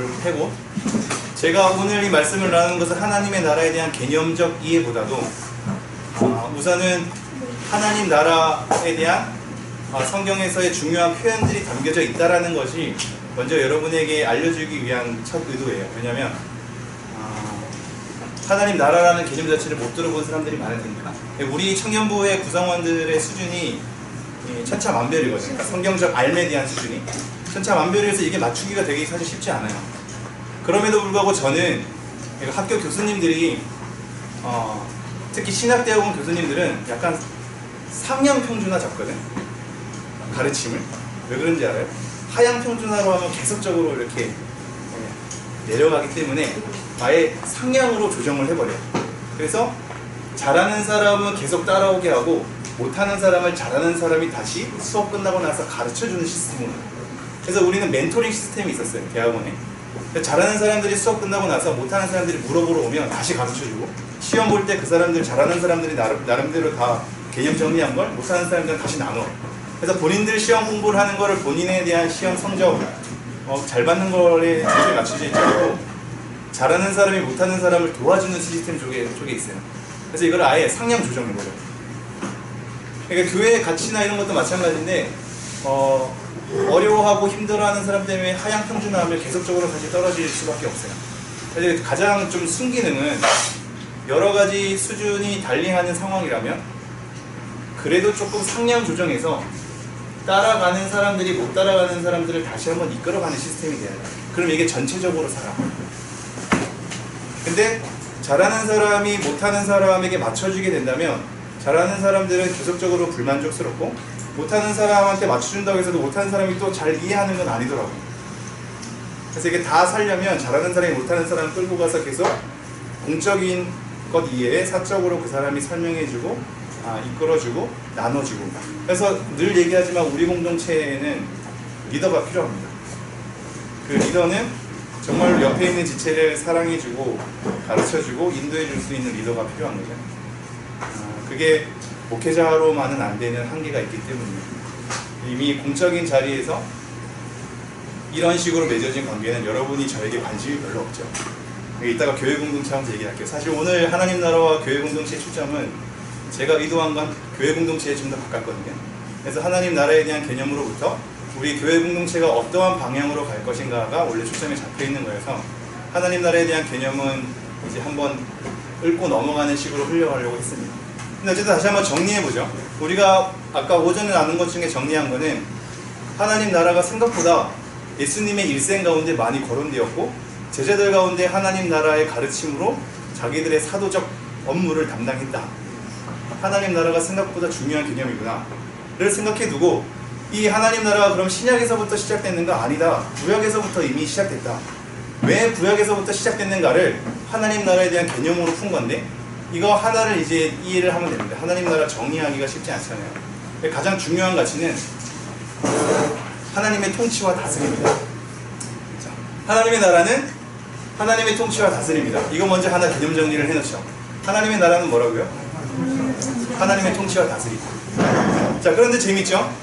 해고, 제가 오늘 이 말씀을 나누는 것은 하나님의 나라에 대한 개념적 이해보다도 우선은 하나님 나라에 대한 성경에서의 중요한 표현들이 담겨져 있다는 것이 먼저 여러분에게 알려주기 위한 첫 의도예요. 왜냐하면 하나님 나라라는 개념 자체를 못 들어본 사람들이 많을 테니까. 우리 청년부의 구성원들의 수준이 천차만별이거든요. 그러니까 성경적 알에 대한 수준이 천차만별이어서 이게 맞추기가 되게 사실 쉽지 않아요. 그럼에도 불구하고 저는 학교 교수님들이 특히 신학대학원 교수님들은 약간 상향평준화 잡거든, 가르침을. 왜 그런지 알아요? 하향평준화로 하면 계속적으로 이렇게 내려가기 때문에 아예 상향으로 조정을 해버려요. 그래서 잘하는 사람은 계속 따라오게 하고 못하는 사람을 잘하는 사람이 다시 수업 끝나고 나서 가르쳐주는 시스템으로. 그래서 우리는 멘토링 시스템이 있었어요, 대학원에. 잘하는 사람들이 수업 끝나고 나서 못하는 사람들이 물어보러 오면 다시 가르쳐주고, 시험 볼 때 그 사람들, 잘하는 사람들이 나름대로 다 개념 정리한 걸 못하는 사람들은 다시 나눠. 그래서 본인들 시험 공부를 하는 거를 본인에 대한 시험 성적 잘 받는 거에 맞춰져 있지 않고 잘하는 사람이 못하는 사람을 도와주는 시스템 쪽에 있어요. 그래서 이걸 아예 상향 조정해버려요. 그러니까 교회의 가치나 이런 것도 마찬가지인데 어려워하고 힘들어하는 사람 때문에 하향 평준화하면 계속적으로 다시 떨어질 수밖에 없어요. 그래서 가장 좀 순기능은 여러 가지 수준이 달리하는 상황이라면 그래도 조금 상향 조정해서 따라가는 사람들이 못 따라가는 사람들을 다시 한번 이끌어가는 시스템이 돼야 돼요. 그럼 이게 전체적으로 살아. 근데 잘하는 사람이 못하는 사람에게 맞춰주게 된다면 잘하는 사람들은 계속적으로 불만족스럽고 못하는 사람한테 맞춰준다고 해서도 못하는 사람이 또 잘 이해하는 건 아니더라고요. 그래서 이게 다 살려면 잘하는 사람이 못하는 사람을 끌고 가서 계속 공적인 것 이외에 사적으로 그 사람이 설명해주고 이끌어주고 나눠주고. 그래서 늘 얘기하지만 우리 공동체에는 리더가 필요합니다. 그 리더는 정말 옆에 있는 지체를 사랑해주고 가르쳐주고 인도해줄 수 있는 리더가 필요한 거죠. 그게 목회자로만은 안 되는 한계가 있기 때문이에요. 이미 공적인 자리에서 이런 식으로 맺어진 관계는 여러분이 저에게 관심이 별로 없죠. 이따가 교회 공동체 하면서 얘기할게요. 사실 오늘 하나님 나라와 교회 공동체의 초점은 제가 의도한 건 교회 공동체에 좀 더 가깝거든요. 그래서 하나님 나라에 대한 개념으로부터 우리 교회 공동체가 어떠한 방향으로 갈 것인가가 원래 초점에 잡혀 있는 거여서 하나님 나라에 대한 개념은 이제 한번 읊고 넘어가는 식으로 흘려가려고 했습니다. 근데 어쨌든 다시 한번 정리해보죠. 우리가 아까 오전에 나눈 것 중에 정리한 거는 하나님 나라가 생각보다 예수님의 일생 가운데 많이 거론되었고 제자들 가운데 하나님 나라의 가르침으로 자기들의 사도적 업무를 담당했다. 하나님 나라가 생각보다 중요한 개념이구나 를 생각해 두고, 이 하나님 나라가 그럼 신약에서부터 시작됐는가? 아니다. 구약에서부터 이미 시작됐다. 왜 구약에서부터 시작됐는가를 하나님 나라에 대한 개념으로 푼 건데, 이거 하나를 이제 이해를 하면 됩니다. 하나님 나라 정의하기가 쉽지 않잖아요. 가장 중요한 가치는 하나님의 통치와 다스림입니다. 자, 하나님의 나라는 하나님의 통치와 다스림입니다. 이거 먼저 하나 개념 정리를 해놓죠. 하나님의 나라는 뭐라고요? 하나님의 통치와 다스림. 자, 그런데 재밌죠?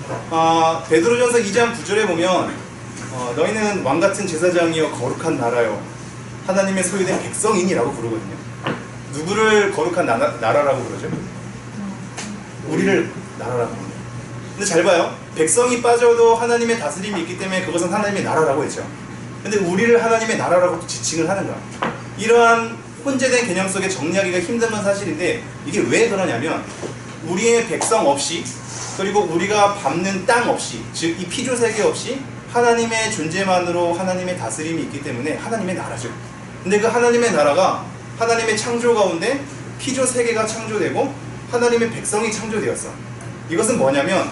베드로전서 2장 9절에 보면 너희는 왕같은 제사장이여 거룩한 나라요 하나님의 소유된 백성인이라고 부르거든요. 누구를 거룩한 나라라고 그러죠? 우리를 나라라고 합니다. 근데 잘 봐요. 백성이 빠져도 하나님의 다스림이 있기 때문에 그것은 하나님의 나라라고 했죠. 근데 우리를 하나님의 나라라고 지칭을 하는 거야. 이러한 혼재된 개념 속에 정리하기가 힘든 건 사실인데, 이게 왜 그러냐면 우리의 백성 없이, 그리고 우리가 밟는 땅 없이, 즉 이 피조 세계 없이 하나님의 존재만으로 하나님의 다스림이 있기 때문에 하나님의 나라죠. 근데 그 하나님의 나라가 하나님의 창조 가운데 피조 세계가 창조되고 하나님의 백성이 창조되었어. 이것은 뭐냐면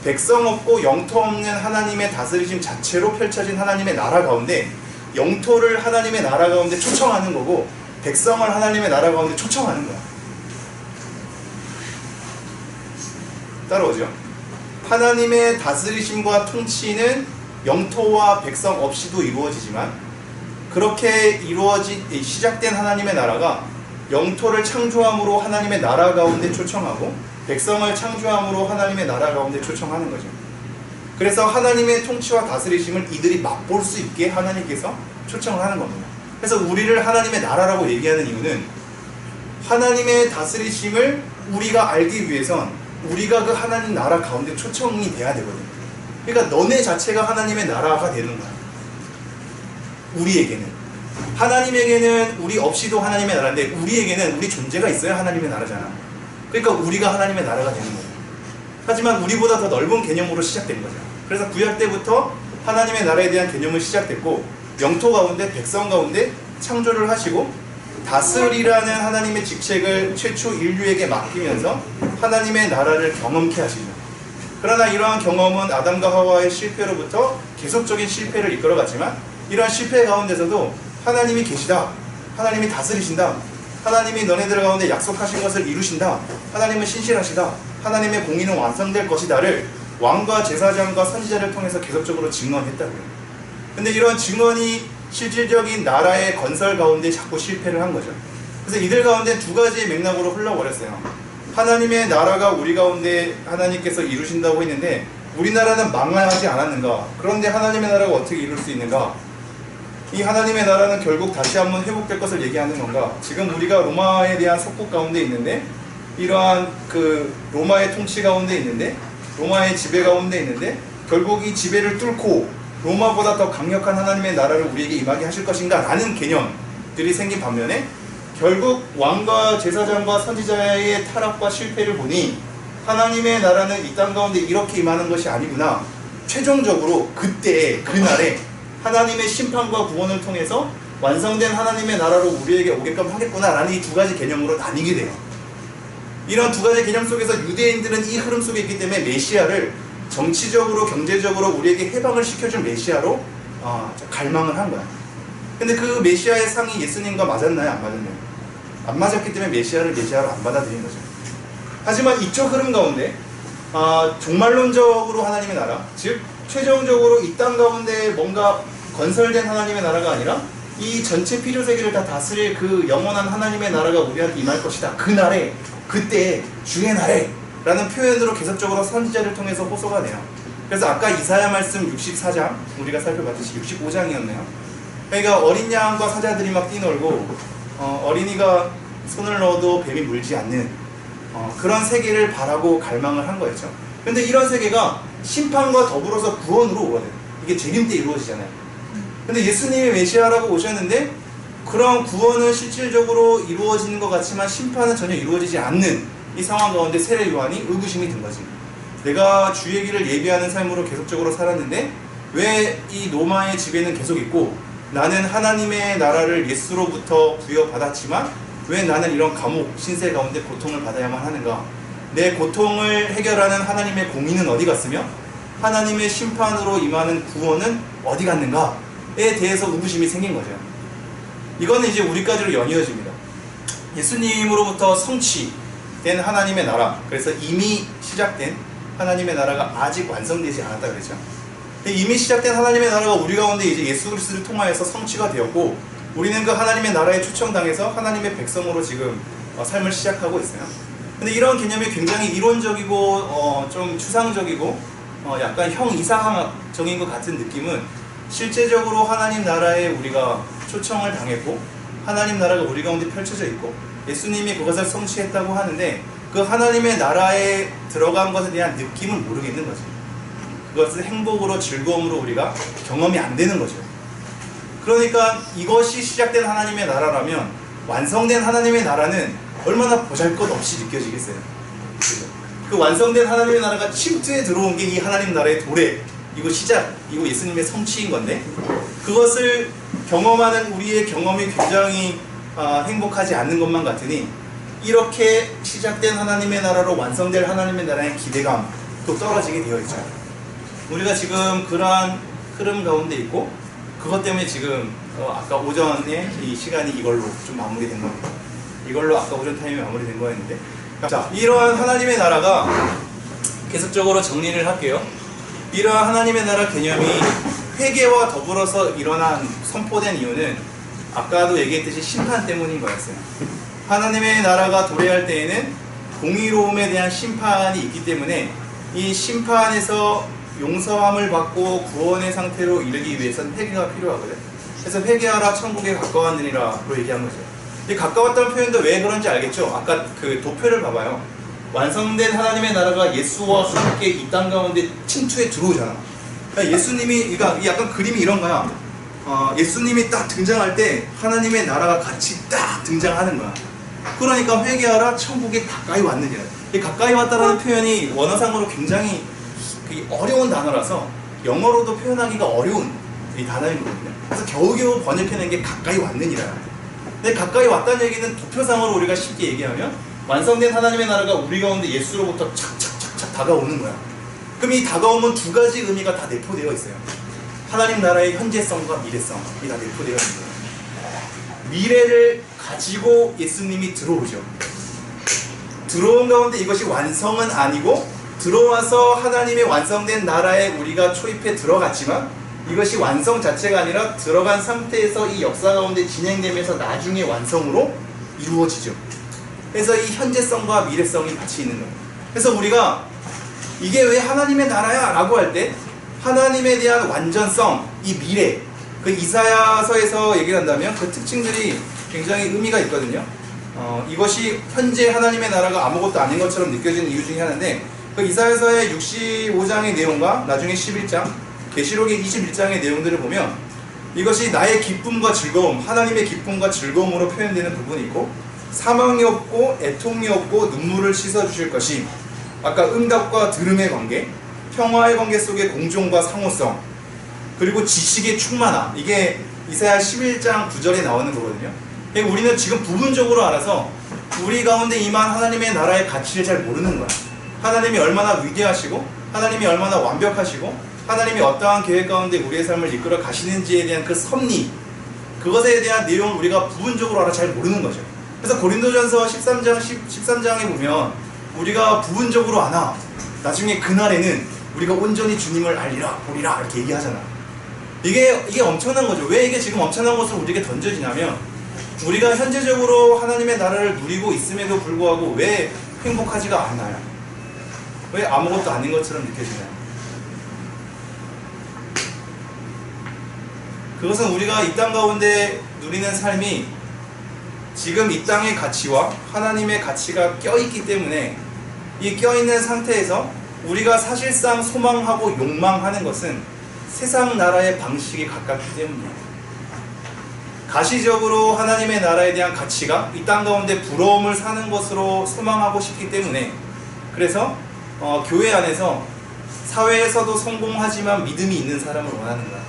백성 없고 영토 없는 하나님의 다스리심 자체로 펼쳐진 하나님의 나라 가운데 영토를 하나님의 나라 가운데 초청하는 거고 백성을 하나님의 나라 가운데 초청하는 거야. 따라오죠? 하나님의 다스리심과 통치는 영토와 백성 없이도 이루어지지만, 그렇게 시작된 하나님의 나라가 영토를 창조함으로 하나님의 나라 가운데 초청하고 백성을 창조함으로 하나님의 나라 가운데 초청하는 거죠. 그래서 하나님의 통치와 다스리심을 이들이 맛볼 수 있게 하나님께서 초청을 하는 겁니다. 그래서 우리를 하나님의 나라라고 얘기하는 이유는 하나님의 다스리심을 우리가 알기 위해선 우리가 그 하나님 나라 가운데 초청이 돼야 되거든요. 그러니까 너네 자체가 하나님의 나라가 되는 거야. 우리에게는. 하나님에게는 우리 없이도 하나님의 나라인데 우리에게는 우리 존재가 있어야 하나님의 나라잖아. 그러니까 우리가 하나님의 나라가 되는 거예요. 하지만 우리보다 더 넓은 개념으로 시작된 거죠. 그래서 구약 때부터 하나님의 나라에 대한 개념은 시작됐고 영토 가운데 백성 가운데 창조를 하시고 다스리라는 하나님의 직책을 최초 인류에게 맡기면서 하나님의 나라를 경험케 하시죠. 그러나 이러한 경험은 아담과 하와의 실패로부터 계속적인 실패를 이끌어갔지만 이러한 실패 가운데서도 하나님이 계시다, 하나님이 다스리신다, 하나님이 너네들 가운데 약속하신 것을 이루신다, 하나님은 신실하시다, 하나님의 공의는 완성될 것이다를 왕과 제사장과 선지자를 통해서 계속적으로 증언했다고요. 근데 이런 증언이 실질적인 나라의 건설 가운데 자꾸 실패를 한 거죠. 그래서 이들 가운데 두 가지의 맥락으로 흘러버렸어요. 하나님의 나라가 우리 가운데 하나님께서 이루신다고 했는데 우리나라는 망하지 않았는가? 그런데 하나님의 나라가 어떻게 이룰 수 있는가? 이 하나님의 나라는 결국 다시 한번 회복될 것을 얘기하는 건가? 지금 우리가 로마에 대한 속국 가운데 있는데 이러한 그 로마의 통치 가운데 있는데 로마의 지배 가운데 있는데 결국 이 지배를 뚫고 로마보다 더 강력한 하나님의 나라를 우리에게 임하게 하실 것인가? 라는 개념들이 생긴 반면에 결국 왕과 제사장과 선지자의 타락과 실패를 보니 하나님의 나라는 이 땅 가운데 이렇게 임하는 것이 아니구나. 최종적으로 그때 그날에 하나님의 심판과 구원을 통해서 완성된 하나님의 나라로 우리에게 오게끔 하겠구나 라는 이 두 가지 개념으로 나뉘게 돼요. 이런 두 가지 개념 속에서 유대인들은 이 흐름 속에 있기 때문에 메시아를 정치적으로 경제적으로 우리에게 해방을 시켜줄 메시아로 갈망을 한 거야. 근데 그 메시아의 상이 예수님과 맞았나요? 안 맞았나요? 안 맞았기 때문에 메시아를 메시아로 안 받아들인 거죠. 하지만 이쪽 흐름 가운데 종말론적으로 하나님의 나라, 즉 최종적으로 이 땅 가운데 뭔가 건설된 하나님의 나라가 아니라 이 전체 피조세계를 다 다스릴 그 영원한 하나님의 나라가 우리한테 임할 것이다. 그날에, 그때, 주의 날에 라는 표현으로 계속적으로 선지자를 통해서 호소가 돼요. 그래서 아까 이사야 말씀 64장 우리가 살펴봤듯이 65장이었네요. 그러니까 어린 양과 사자들이 막 뛰놀고 어린이가 손을 넣어도 뱀이 물지 않는 그런 세계를 바라고 갈망을 한 거였죠. 근데 이런 세계가 심판과 더불어서 구원으로 오거든요. 이게 재림 때 이루어지잖아요. 근데 예수님이 메시아라고 오셨는데 그런 구원은 실질적으로 이루어지는 것 같지만 심판은 전혀 이루어지지 않는 이 상황 가운데 세례 요한이 의구심이 든 거지. 내가 주의 길을 예비하는 삶으로 계속적으로 살았는데 왜 이 로마의 지배는 계속 있고 나는 하나님의 나라를 예수로부터 부여받았지만 왜 나는 이런 감옥, 신세 가운데 고통을 받아야만 하는가? 내 고통을 해결하는 하나님의 공의는 어디 갔으며 하나님의 심판으로 임하는 구원은 어디 갔는가에 대해서 의구심이 생긴 거죠. 이거는 이제 우리까지로 연이어집니다. 예수님으로부터 성취된 하나님의 나라, 그래서 이미 시작된 하나님의 나라가 아직 완성되지 않았다 그랬죠. 이미 시작된 하나님의 나라가 우리 가운데 이제 예수 그리스도를 통하여서 성취가 되었고 우리는 그 하나님의 나라에 초청당해서 하나님의 백성으로 지금 삶을 시작하고 있어요. 근데 이런 개념이 굉장히 이론적이고 좀 추상적이고 약간 형이상적인 것 같은 느낌은 실제적으로 하나님 나라에 우리가 초청을 당했고 하나님 나라가 우리 가운데 펼쳐져 있고 예수님이 그것을 성취했다고 하는데 그 하나님의 나라에 들어간 것에 대한 느낌은 모르겠는 거죠. 그것을 행복으로 즐거움으로 우리가 경험이 안 되는 거죠. 그러니까 이것이 시작된 하나님의 나라라면 완성된 하나님의 나라는 얼마나 보잘것없이 느껴지겠어요. 그 완성된 하나님의 나라가 침투에 들어온 게 이 하나님 나라의 도래, 이거 시작, 이거 예수님의 성취인 건데 그것을 경험하는 우리의 경험이 굉장히 행복하지 않는 것만 같으니 이렇게 시작된 하나님의 나라로 완성될 하나님의 나라의 기대감도 떨어지게 되어 있죠. 우리가 지금 그러한 흐름 가운데 있고 그것 때문에 지금 아까 오전에 이 시간이 이걸로 좀 마무리된 겁니다. 이걸로 아까 오전 타임이 마무리된 거였는데 자, 이러한 하나님의 나라가 계속적으로 정리를 할게요. 이러한 하나님의 나라 개념이 회개와 더불어서 일어난 선포된 이유는 아까도 얘기했듯이 심판 때문인 거였어요. 하나님의 나라가 도래할 때에는 공의로움에 대한 심판이 있기 때문에 이 심판에서 용서함을 받고 구원의 상태로 이르기 위해서는 회개가 필요하거든. 그래서 회개하라 천국에 가까웠느니라로 얘기한 거죠. 이 가까웠다는 표현도 왜 그런지 알겠죠? 아까 그 도표를 봐봐요. 완성된 하나님의 나라가 예수와 함께 이 땅 가운데 침투에 들어오잖아. 그러니까 예수님이, 그러니까 약간 그림이 이런 거야. 예수님이 딱 등장할 때 하나님의 나라가 같이 딱 등장하는 거야. 그러니까 회개하라 천국에 가까이 왔느니라. 이 가까이 왔다라는 표현이 원어상으로 굉장히 어려운 단어라서 영어로도 표현하기가 어려운 이 단어인 거거든요. 그래서 겨우겨우 번역해낸 게 가까이 왔느니라. 근데 가까이 왔다는 얘기는 도표상으로 우리가 쉽게 얘기하면 완성된 하나님의 나라가 우리 가운데 예수로부터 착착착착 다가오는 거야. 그럼 이 다가오면 두 가지 의미가 다 내포되어 있어요. 하나님 나라의 현재성과 미래성이 다 내포되어 있는 거예요. 미래를 가지고 예수님이 들어오죠. 들어온 가운데 이것이 완성은 아니고 들어와서 하나님의 완성된 나라에 우리가 초입해 들어갔지만 이것이 완성 자체가 아니라 들어간 상태에서 이 역사 가운데 진행되면서 나중에 완성으로 이루어지죠. 그래서 이 현재성과 미래성이 같이 있는 거예요. 그래서 우리가 이게 왜 하나님의 나라야? 라고 할 때 하나님에 대한 완전성, 이 미래, 그 이사야서에서 얘기를 한다면 그 특징들이 굉장히 의미가 있거든요. 이것이 현재 하나님의 나라가 아무것도 아닌 것처럼 느껴지는 이유 중에 하나인데 그 이사야서의 65장의 내용과 나중에 11장, 계시록의 21장의 내용들을 보면 이것이 나의 기쁨과 즐거움, 하나님의 기쁨과 즐거움으로 표현되는 부분이 있고 사망이 없고 애통이 없고 눈물을 씻어주실 것이 아까 응답과 들음의 관계, 평화의 관계 속의 공존과 상호성, 그리고 지식의 충만함, 이게 이사야 11장 9절에 나오는 거거든요. 그러니까 우리는 지금 부분적으로 알아서 우리 가운데 임한 하나님의 나라의 가치를 잘 모르는 거야. 하나님이 얼마나 위대하시고 하나님이 얼마나 완벽하시고 하나님이 어떠한 계획 가운데 우리의 삶을 이끌어 가시는지에 대한 그 섭리, 그것에 대한 내용을 우리가 부분적으로 알아 잘 모르는 거죠. 그래서 고린도전서 13장에 보면 우리가 부분적으로 아나 나중에 그날에는 우리가 온전히 주님을 알리라 보리라 이렇게 얘기하잖아. 이게 엄청난 거죠. 왜 이게 지금 엄청난 것을 우리에게 던져지냐면 우리가 현재적으로 하나님의 나라를 누리고 있음에도 불구하고 왜 행복하지가 않아요? 왜 아무것도 아닌 것처럼 느껴지나요? 그것은 우리가 이 땅 가운데 누리는 삶이 지금 이 땅의 가치와 하나님의 가치가 껴있기 때문에 이 껴있는 상태에서 우리가 사실상 소망하고 욕망하는 것은 세상 나라의 방식에 가깝기 때문이에요. 가시적으로 하나님의 나라에 대한 가치가 이 땅 가운데 부러움을 사는 것으로 소망하고 싶기 때문에 그래서 교회 안에서 사회에서도 성공하지만 믿음이 있는 사람을 원하는 거야.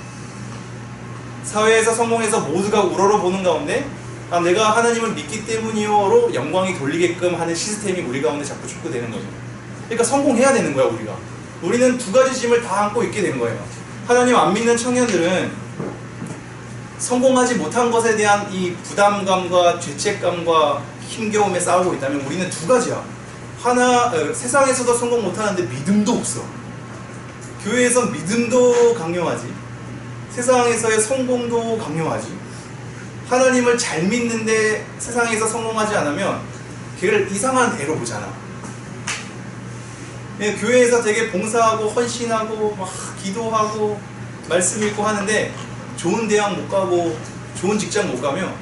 사회에서 성공해서 모두가 우러러보는 가운데 내가 하나님을 믿기 때문이요로 영광이 돌리게끔 하는 시스템이 우리 가운데 자꾸 촉구되는 거죠. 그러니까 성공해야 되는 거야. 우리는 두 가지 짐을 다 안고 있게 된 거예요. 하나님 안 믿는 청년들은 성공하지 못한 것에 대한 이 부담감과 죄책감과 힘겨움에 싸우고 있다면 우리는 두 가지야. 하나, 세상에서도 성공 못하는데 믿음도 없어. 교회에서 믿음도 강요하지, 세상에서의 성공도 강요하지. 하나님을 잘 믿는데 세상에서 성공하지 않으면 걔를 이상한 애로 보잖아. 교회에서 되게 봉사하고 헌신하고 막 기도하고 말씀 읽고 하는데 좋은 대학 못 가고 좋은 직장 못 가면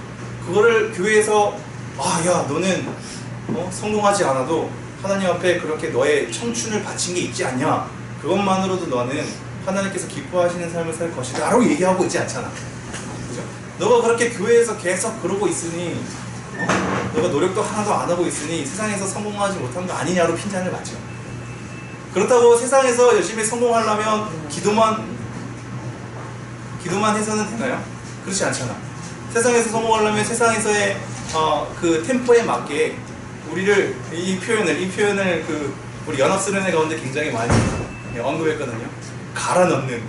그거를 교회에서 야 너는 성공하지 않아도 하나님 앞에 그렇게 너의 청춘을 바친 게 있지 않냐, 그것만으로도 너는 하나님께서 기뻐하시는 삶을 살 것이다 라고 얘기하고 있지 않잖아. 그죠? 너가 그렇게 교회에서 계속 그러고 있으니 너가 노력도 하나도 안 하고 있으니 세상에서 성공하지 못한 거 아니냐로 핀잔을 맞죠. 그렇다고 세상에서 열심히 성공하려면 기도만 해서는 되나요? 그렇지 않잖아. 세상에서 성공하려면 세상에서의 그 템포에 맞게 우리를 이 표현을 우리 연합수련회 가운데 굉장히 많이 언급했거든요. 갈아 넣는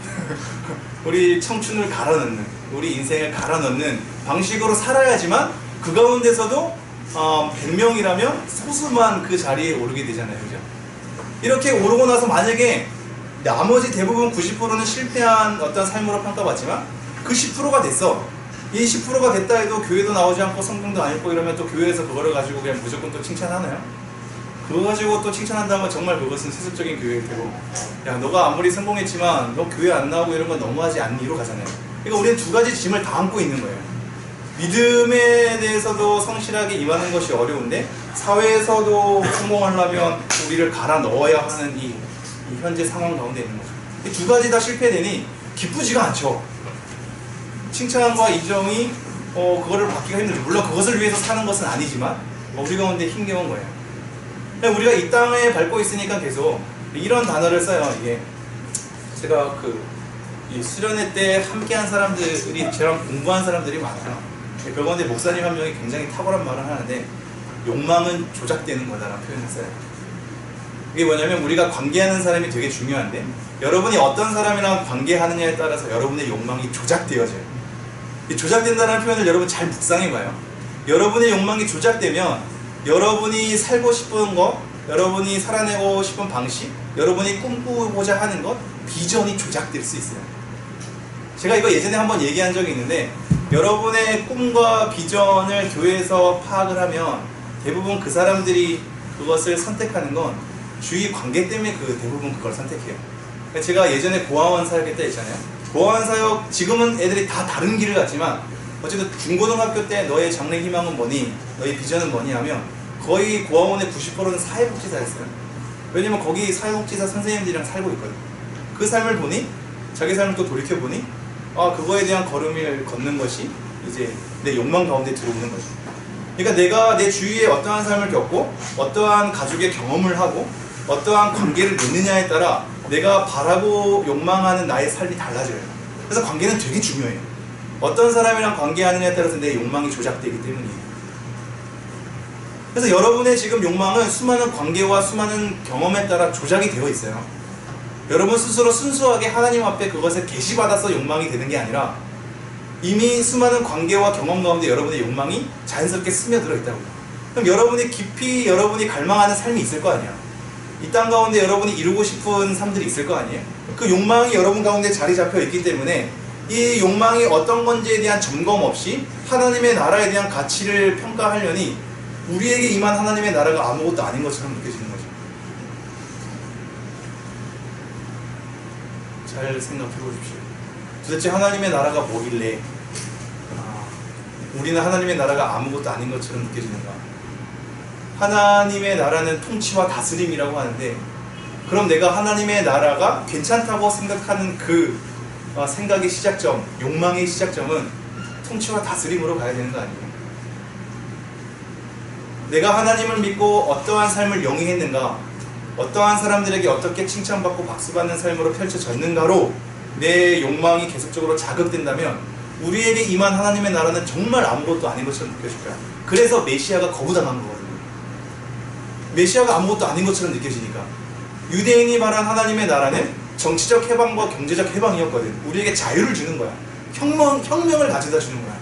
우리 청춘을 갈아 넣는, 우리 인생을 갈아 넣는 방식으로 살아야지만 그 가운데서도 100명이라면 소수만 그 자리에 오르게 되잖아요. 그죠? 이렇게 오르고 나서 만약에 나머지 대부분 90%는 실패한 어떤 삶으로 평가받지만 그 10%가 됐어. 이 10%가 됐다 해도 교회도 나오지 않고 성공도 안 했고 이러면 또 교회에서 그거를 가지고 그냥 무조건 또 칭찬하나요? 그거 가지고 또 칭찬한다면 정말 그것은 세속적인 교회일 테고, 야 너가 아무리 성공했지만 너 교회 안 나오고 이런 건 너무하지 않니로 가잖아요. 그러니까 우리는 두 가지 짐을 다 안고 있는 거예요. 믿음에 대해서도 성실하게 임하는 것이 어려운데 사회에서도 성공하려면 우리를 갈아 넣어야 하는 이 현재 상황 가운데 있는 거죠. 이 두 가지 다 실패되니 기쁘지가 않죠. 칭찬과 인정이 그거를 받기가 힘들죠. 물론 그것을 위해서 사는 것은 아니지만 우리 가운데 힘겨운 거예요. 우리가 이 땅에 밟고 있으니까 계속 이런 단어를 써요. 이게 제가 이 수련회 때 함께한 사람들이 저랑 공부한 사람들이 많아요. 그 가운데 목사님 한 명이 굉장히 탁월한 말을 하는데 욕망은 조작되는 거다라는 표현을 써요. 이게 뭐냐면 우리가 관계하는 사람이 되게 중요한데 여러분이 어떤 사람이랑 관계하느냐에 따라서 여러분의 욕망이 조작되어져요. 이 조작된다는 표현을 여러분 잘 묵상해봐요. 여러분의 욕망이 조작되면 여러분이 살고 싶은 것, 여러분이 살아내고 싶은 방식, 여러분이 꿈꾸고자 하는 것, 비전이 조작될 수 있어요. 제가 이거 예전에 한번 얘기한 적이 있는데 여러분의 꿈과 비전을 교회에서 파악을 하면 대부분 그 사람들이 그것을 선택하는 건 주위 관계 때문에 대부분 그걸 선택해요. 제가 예전에 고아원 사역할 때 있잖아요. 고아원 사역 지금은 애들이 다 다른 길을 갔지만 어쨌든 중고등학교 때 너의 장래 희망은 뭐니? 너의 비전은 뭐니? 하면 거의 고아원의 90%는 사회복지사였어요. 왜냐면 거기 사회복지사 선생님들이랑 살고 있거든. 그 삶을 보니 자기 삶을 또 돌이켜보니 그거에 대한 걸음을 걷는 것이 이제 내 욕망 가운데 들어오는 거죠. 그러니까 내가 내 주위에 어떠한 삶을 겪고 어떠한 가족의 경험을 하고 어떠한 관계를 맺느냐에 따라 내가 바라고 욕망하는 나의 삶이 달라져요. 그래서 관계는 되게 중요해요. 어떤 사람이랑 관계하느냐에 따라서 내 욕망이 조작되기 때문이에요. 그래서 여러분의 지금 욕망은 수많은 관계와 수많은 경험에 따라 조작이 되어 있어요. 여러분 스스로 순수하게 하나님 앞에 그것을 계시받아서 욕망이 되는 게 아니라 이미 수많은 관계와 경험 가운데 여러분의 욕망이 자연스럽게 스며들어 있다고요. 그럼 여러분이 깊이 여러분이 갈망하는 삶이 있을 거 아니야. 이 땅 가운데 여러분이 이루고 싶은 삶들이 있을 거 아니에요. 그 욕망이 여러분 가운데 자리 잡혀 있기 때문에 이 욕망이 어떤 건지에 대한 점검 없이 하나님의 나라에 대한 가치를 평가하려니 우리에게 임한 하나님의 나라가 아무것도 아닌 것처럼 느껴지는 거죠. 잘 생각해 보십시오. 도대체 하나님의 나라가 뭐길래 우리는 하나님의 나라가 아무것도 아닌 것처럼 느껴지는가? 하나님의 나라는 통치와 다스림이라고 하는데 그럼 내가 하나님의 나라가 괜찮다고 생각하는 그 생각의 시작점, 욕망의 시작점은 통치와 다스림으로 가야 되는 거 아니에요? 내가 하나님을 믿고 어떠한 삶을 영위했는가, 어떠한 사람들에게 어떻게 칭찬받고 박수받는 삶으로 펼쳐졌는가로 내 욕망이 계속적으로 자극된다면 우리에게 임한 하나님의 나라는 정말 아무것도 아닌 것처럼 느껴질 거야. 그래서 메시아가 거부당한 거거든요. 메시아가 아무것도 아닌 것처럼 느껴지니까. 유대인이 말한 하나님의 나라는 정치적 해방과 경제적 해방이었거든. 우리에게 자유를 주는 거야. 혁명을 가져다 주는 거야.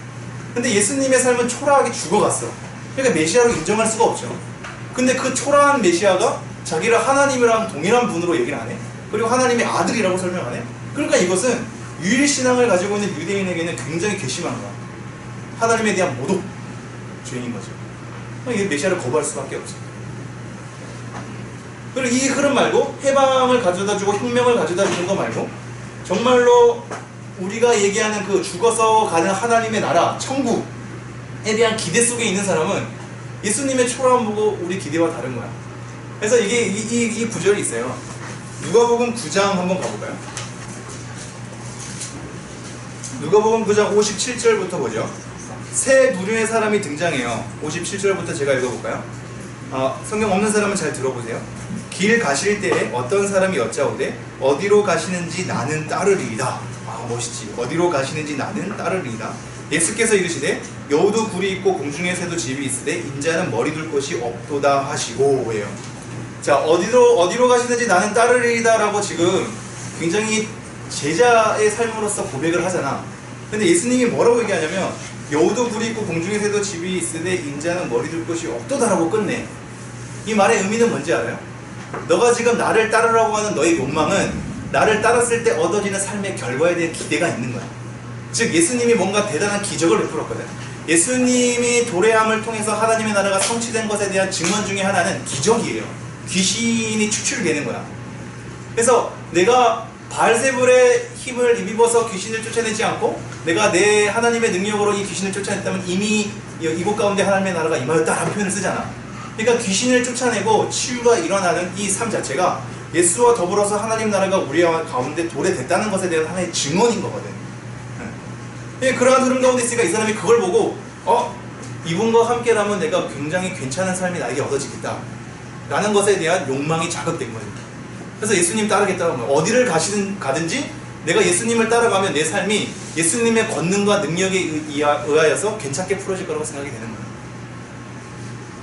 근데 예수님의 삶은 초라하게 죽어갔어. 그러니까 메시아로 인정할 수가 없죠. 근데 그 초라한 메시아가 자기를 하나님이랑 동일한 분으로 얘기를 안 해. 그리고 하나님의 아들이라고 설명 안 해. 그러니까 이것은 유일신앙을 가지고 있는 유대인에게는 굉장히 괘씸한 거야. 하나님에 대한 모독 죄인 거죠. 이게 메시아를 거부할 수밖에 없어. 그리고 이 흐름 말고 해방을 가져다주고 혁명을 가져다주는 거 말고 정말로 우리가 얘기하는 그 죽어서 가는 하나님의 나라, 천국에 대한 기대 속에 있는 사람은 예수님의 초라함 보고 우리 기대와 다른 거야. 그래서 이게 이 구절이 있어요. 누가복음 9장 한번 가볼까요? 누가복음 9장 57절부터 보죠. 세 부류의 사람이 등장해요. 57절부터 제가 읽어볼까요? 성경 없는 사람은 잘 들어보세요. 길 가실 때에 어떤 사람이 여짜오되 어디로 가시는지 나는 따르리이다. 멋있지. 어디로 가시는지 나는 따르리이다. 예수께서 이르시되 여우도 굴이 있고 공중의 새도 집이 있으되 인자는 머리 둘 곳이 없도다 하시고 예요. 자, 어디로 가시는지 나는 따르리이다 라고 지금 굉장히 제자의 삶으로서 고백을 하잖아. 근데 예수님이 뭐라고 얘기하냐면 여우도 굴이 있고 공중의 새도 집이 있으되 인자는 머리 둘 곳이 없도다 라고 끝내. 이 말의 의미는 뭔지 알아요? 너가 지금 나를 따르라고 하는 너의 욕망은 나를 따랐을 때 얻어지는 삶의 결과에 대한 기대가 있는 거야. 즉 예수님이 뭔가 대단한 기적을 베풀었거든. 예수님이 도래함을 통해서 하나님의 나라가 성취된 것에 대한 증언 중에 하나는 기적이에요. 귀신이 축출되는 거야. 그래서 내가 바알세불의 힘을 입어서 귀신을 쫓아내지 않고 내가 내 하나님의 능력으로 이 귀신을 쫓아냈다면 이미 이곳 가운데 하나님의 나라가 임하였다라는 표현을 쓰잖아. 그러니까 귀신을 쫓아내고 치유가 일어나는 이 삶 자체가 예수와 더불어서 하나님 나라가 우리 가운데 도래됐다는 것에 대한 하나의 증언인 거거든. 그러한 흐름 가운데 있으니까 이 사람이 그걸 보고 이분과 함께라면 내가 굉장히 괜찮은 삶이 나에게 얻어지겠다 라는 것에 대한 욕망이 자극된 거예요. 그래서 예수님 따르겠다고 하면 어디를 가든지 내가 예수님을 따라가면 내 삶이 예수님의 권능과 능력에 의하여서 괜찮게 풀어질 거라고 생각이 되는 거예요.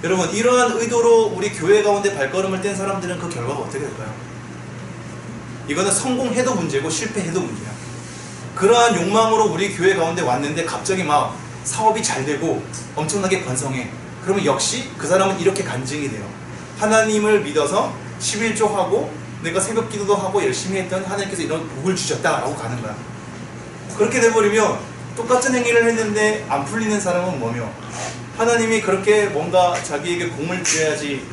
여러분, 이러한 의도로 우리 교회 가운데 발걸음을 뗀 사람들은 그 결과가 어떻게 될까요? 이거는 성공해도 문제고 실패해도 문제야. 그러한 욕망으로 우리 교회 가운데 왔는데 갑자기 막 사업이 잘 되고 엄청나게 번성해. 그러면 역시 그 사람은 이렇게 간증이 돼요. 하나님을 믿어서 11조 하고 내가 새벽 기도도 하고 열심히 했던 하나님께서 이런 복을 주셨다라고 가는 거야. 그렇게 돼버리면 똑같은 행위를 했는데 안 풀리는 사람은 뭐며, 하나님이 그렇게 뭔가 자기에게 공을 들여야지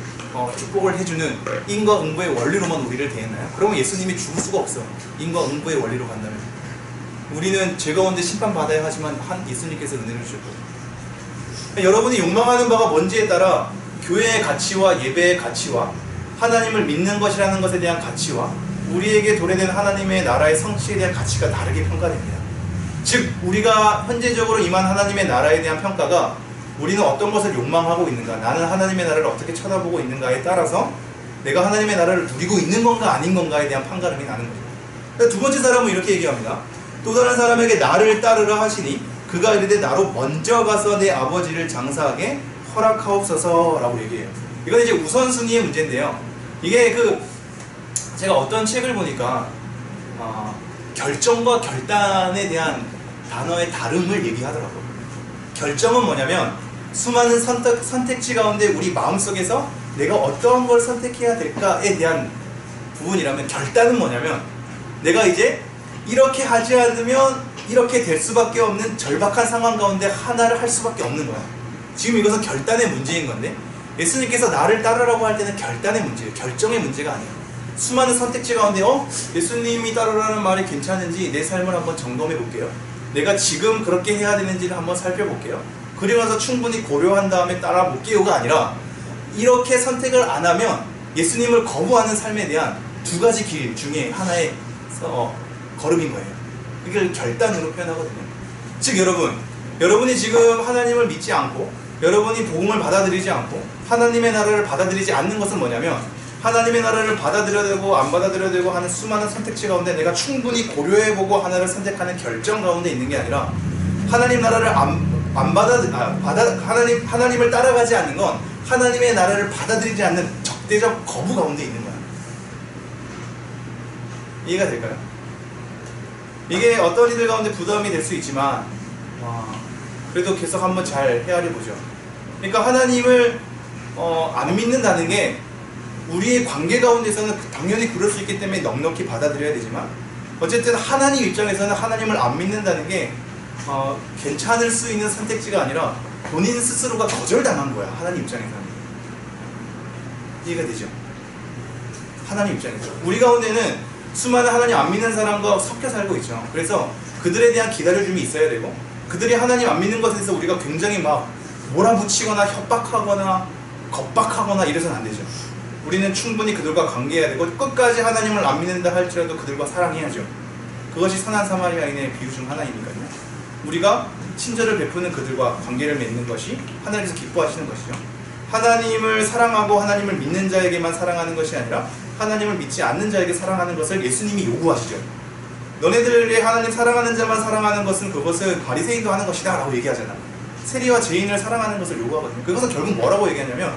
축복을 해주는 인과응보의 원리로만 우리를 대했나요? 그러면 예수님이 죽을 수가 없어. 인과응보의 원리로 간다면 우리는 죄 가운데 심판받아야 하지만 예수님께서 은혜를 주셨거든요. 여러분이 욕망하는 바가 뭔지에 따라 교회의 가치와 예배의 가치와 하나님을 믿는 것이라는 것에 대한 가치와 우리에게 도래된 하나님의 나라의 성취에 대한 가치가 다르게 평가됩니다. 즉 우리가 현재적으로 임한 하나님의 나라에 대한 평가가 우리는 어떤 것을 욕망하고 있는가, 나는 하나님의 나라를 어떻게 쳐다보고 있는가에 따라서 내가 하나님의 나라를 누리고 있는 건가 아닌 건가에 대한 판가름이 나는 거죠. 두 번째 사람은 이렇게 얘기합니다. 또 다른 사람에게 나를 따르라 하시니 그가 이르되 나로 먼저 가서 내 아버지를 장사하게 허락하옵소서 라고 얘기해요. 이건 이제 우선순위의 문제인데요. 이게 제가 어떤 책을 보니까 결정과 결단에 대한 단어의 다름을 얘기하더라고요. 결정은 뭐냐면 수많은 선택지 가운데 우리 마음속에서 내가 어떤 걸 선택해야 될까에 대한 부분이라면, 결단은 뭐냐면 내가 이제 이렇게 하지 않으면 이렇게 될 수밖에 없는 절박한 상황 가운데 하나를 할 수밖에 없는 거야. 지금 이것은 결단의 문제인 건데, 예수님께서 나를 따르라고 할 때는 결단의 문제예요. 결정의 문제가 아니에요. 수많은 선택지 가운데 예수님이 따르라는 말이 괜찮은지 내 삶을 한번 점검해 볼게요. 내가 지금 그렇게 해야 되는지를 한번 살펴볼게요. 그리고 나서 충분히 고려한 다음에 따라 볼게요가 아니라 이렇게 선택을 안 하면 예수님을 거부하는 삶에 대한 두 가지 길 중에 하나의 걸음인 거예요. 이걸 결단으로 표현하거든요. 즉 여러분이 지금 하나님을 믿지 않고 여러분이 복음을 받아들이지 않고 하나님의 나라를 받아들이지 않는 것은 뭐냐면, 하나님의 나라를 받아들여야 되고 안 받아들여야 되고 하는 수많은 선택지 가운데 내가 충분히 고려해보고 하나를 선택하는 결정 가운데 있는 게 아니라, 하나님 나라를 하나님을 따라가지 않는 건 하나님의 나라를 받아들이지 않는 적대적 거부 가운데 있는 거야. 이해가 될까요? 이게 어떤 이들 가운데 부담이 될 수 있지만 그래도 계속 한번 잘 헤아려 보죠. 그러니까 하나님을 안 믿는다는 게 우리의 관계 가운데서는 당연히 그럴 수 있기 때문에 넉넉히 받아들여야 되지만, 어쨌든 하나님 입장에서는 하나님을 안 믿는다는 게 괜찮을 수 있는 선택지가 아니라 본인 스스로가 거절당한 거야. 하나님 입장에서는. 이해가 되죠? 하나님 입장에서 우리 가운데는 수많은 하나님 안 믿는 사람과 섞여 살고 있죠. 그래서 그들에 대한 기다려줌이 있어야 되고, 그들이 하나님 안 믿는 것에 대해서 우리가 굉장히 막 몰아붙이거나 협박하거나 겁박하거나 이래서는 안 되죠. 우리는 충분히 그들과 관계해야 되고 끝까지 하나님을 안 믿는다 할지라도 그들과 사랑해야죠. 그것이 선한 사마리아인의 비유 중 하나이니까요. 우리가 친절을 베푸는 그들과 관계를 맺는 것이 하나님께서 기뻐하시는 것이죠. 하나님을 사랑하고 하나님을 믿는 자에게만 사랑하는 것이 아니라 하나님을 믿지 않는 자에게 사랑하는 것을 예수님이 요구하시죠. 너네들의 하나님 사랑하는 자만 사랑하는 것은 그것은 바리새인도 하는 것이다 라고 얘기하잖아. 세리와 죄인을 사랑하는 것을 요구하거든요. 그것은 결국 뭐라고 얘기하냐면,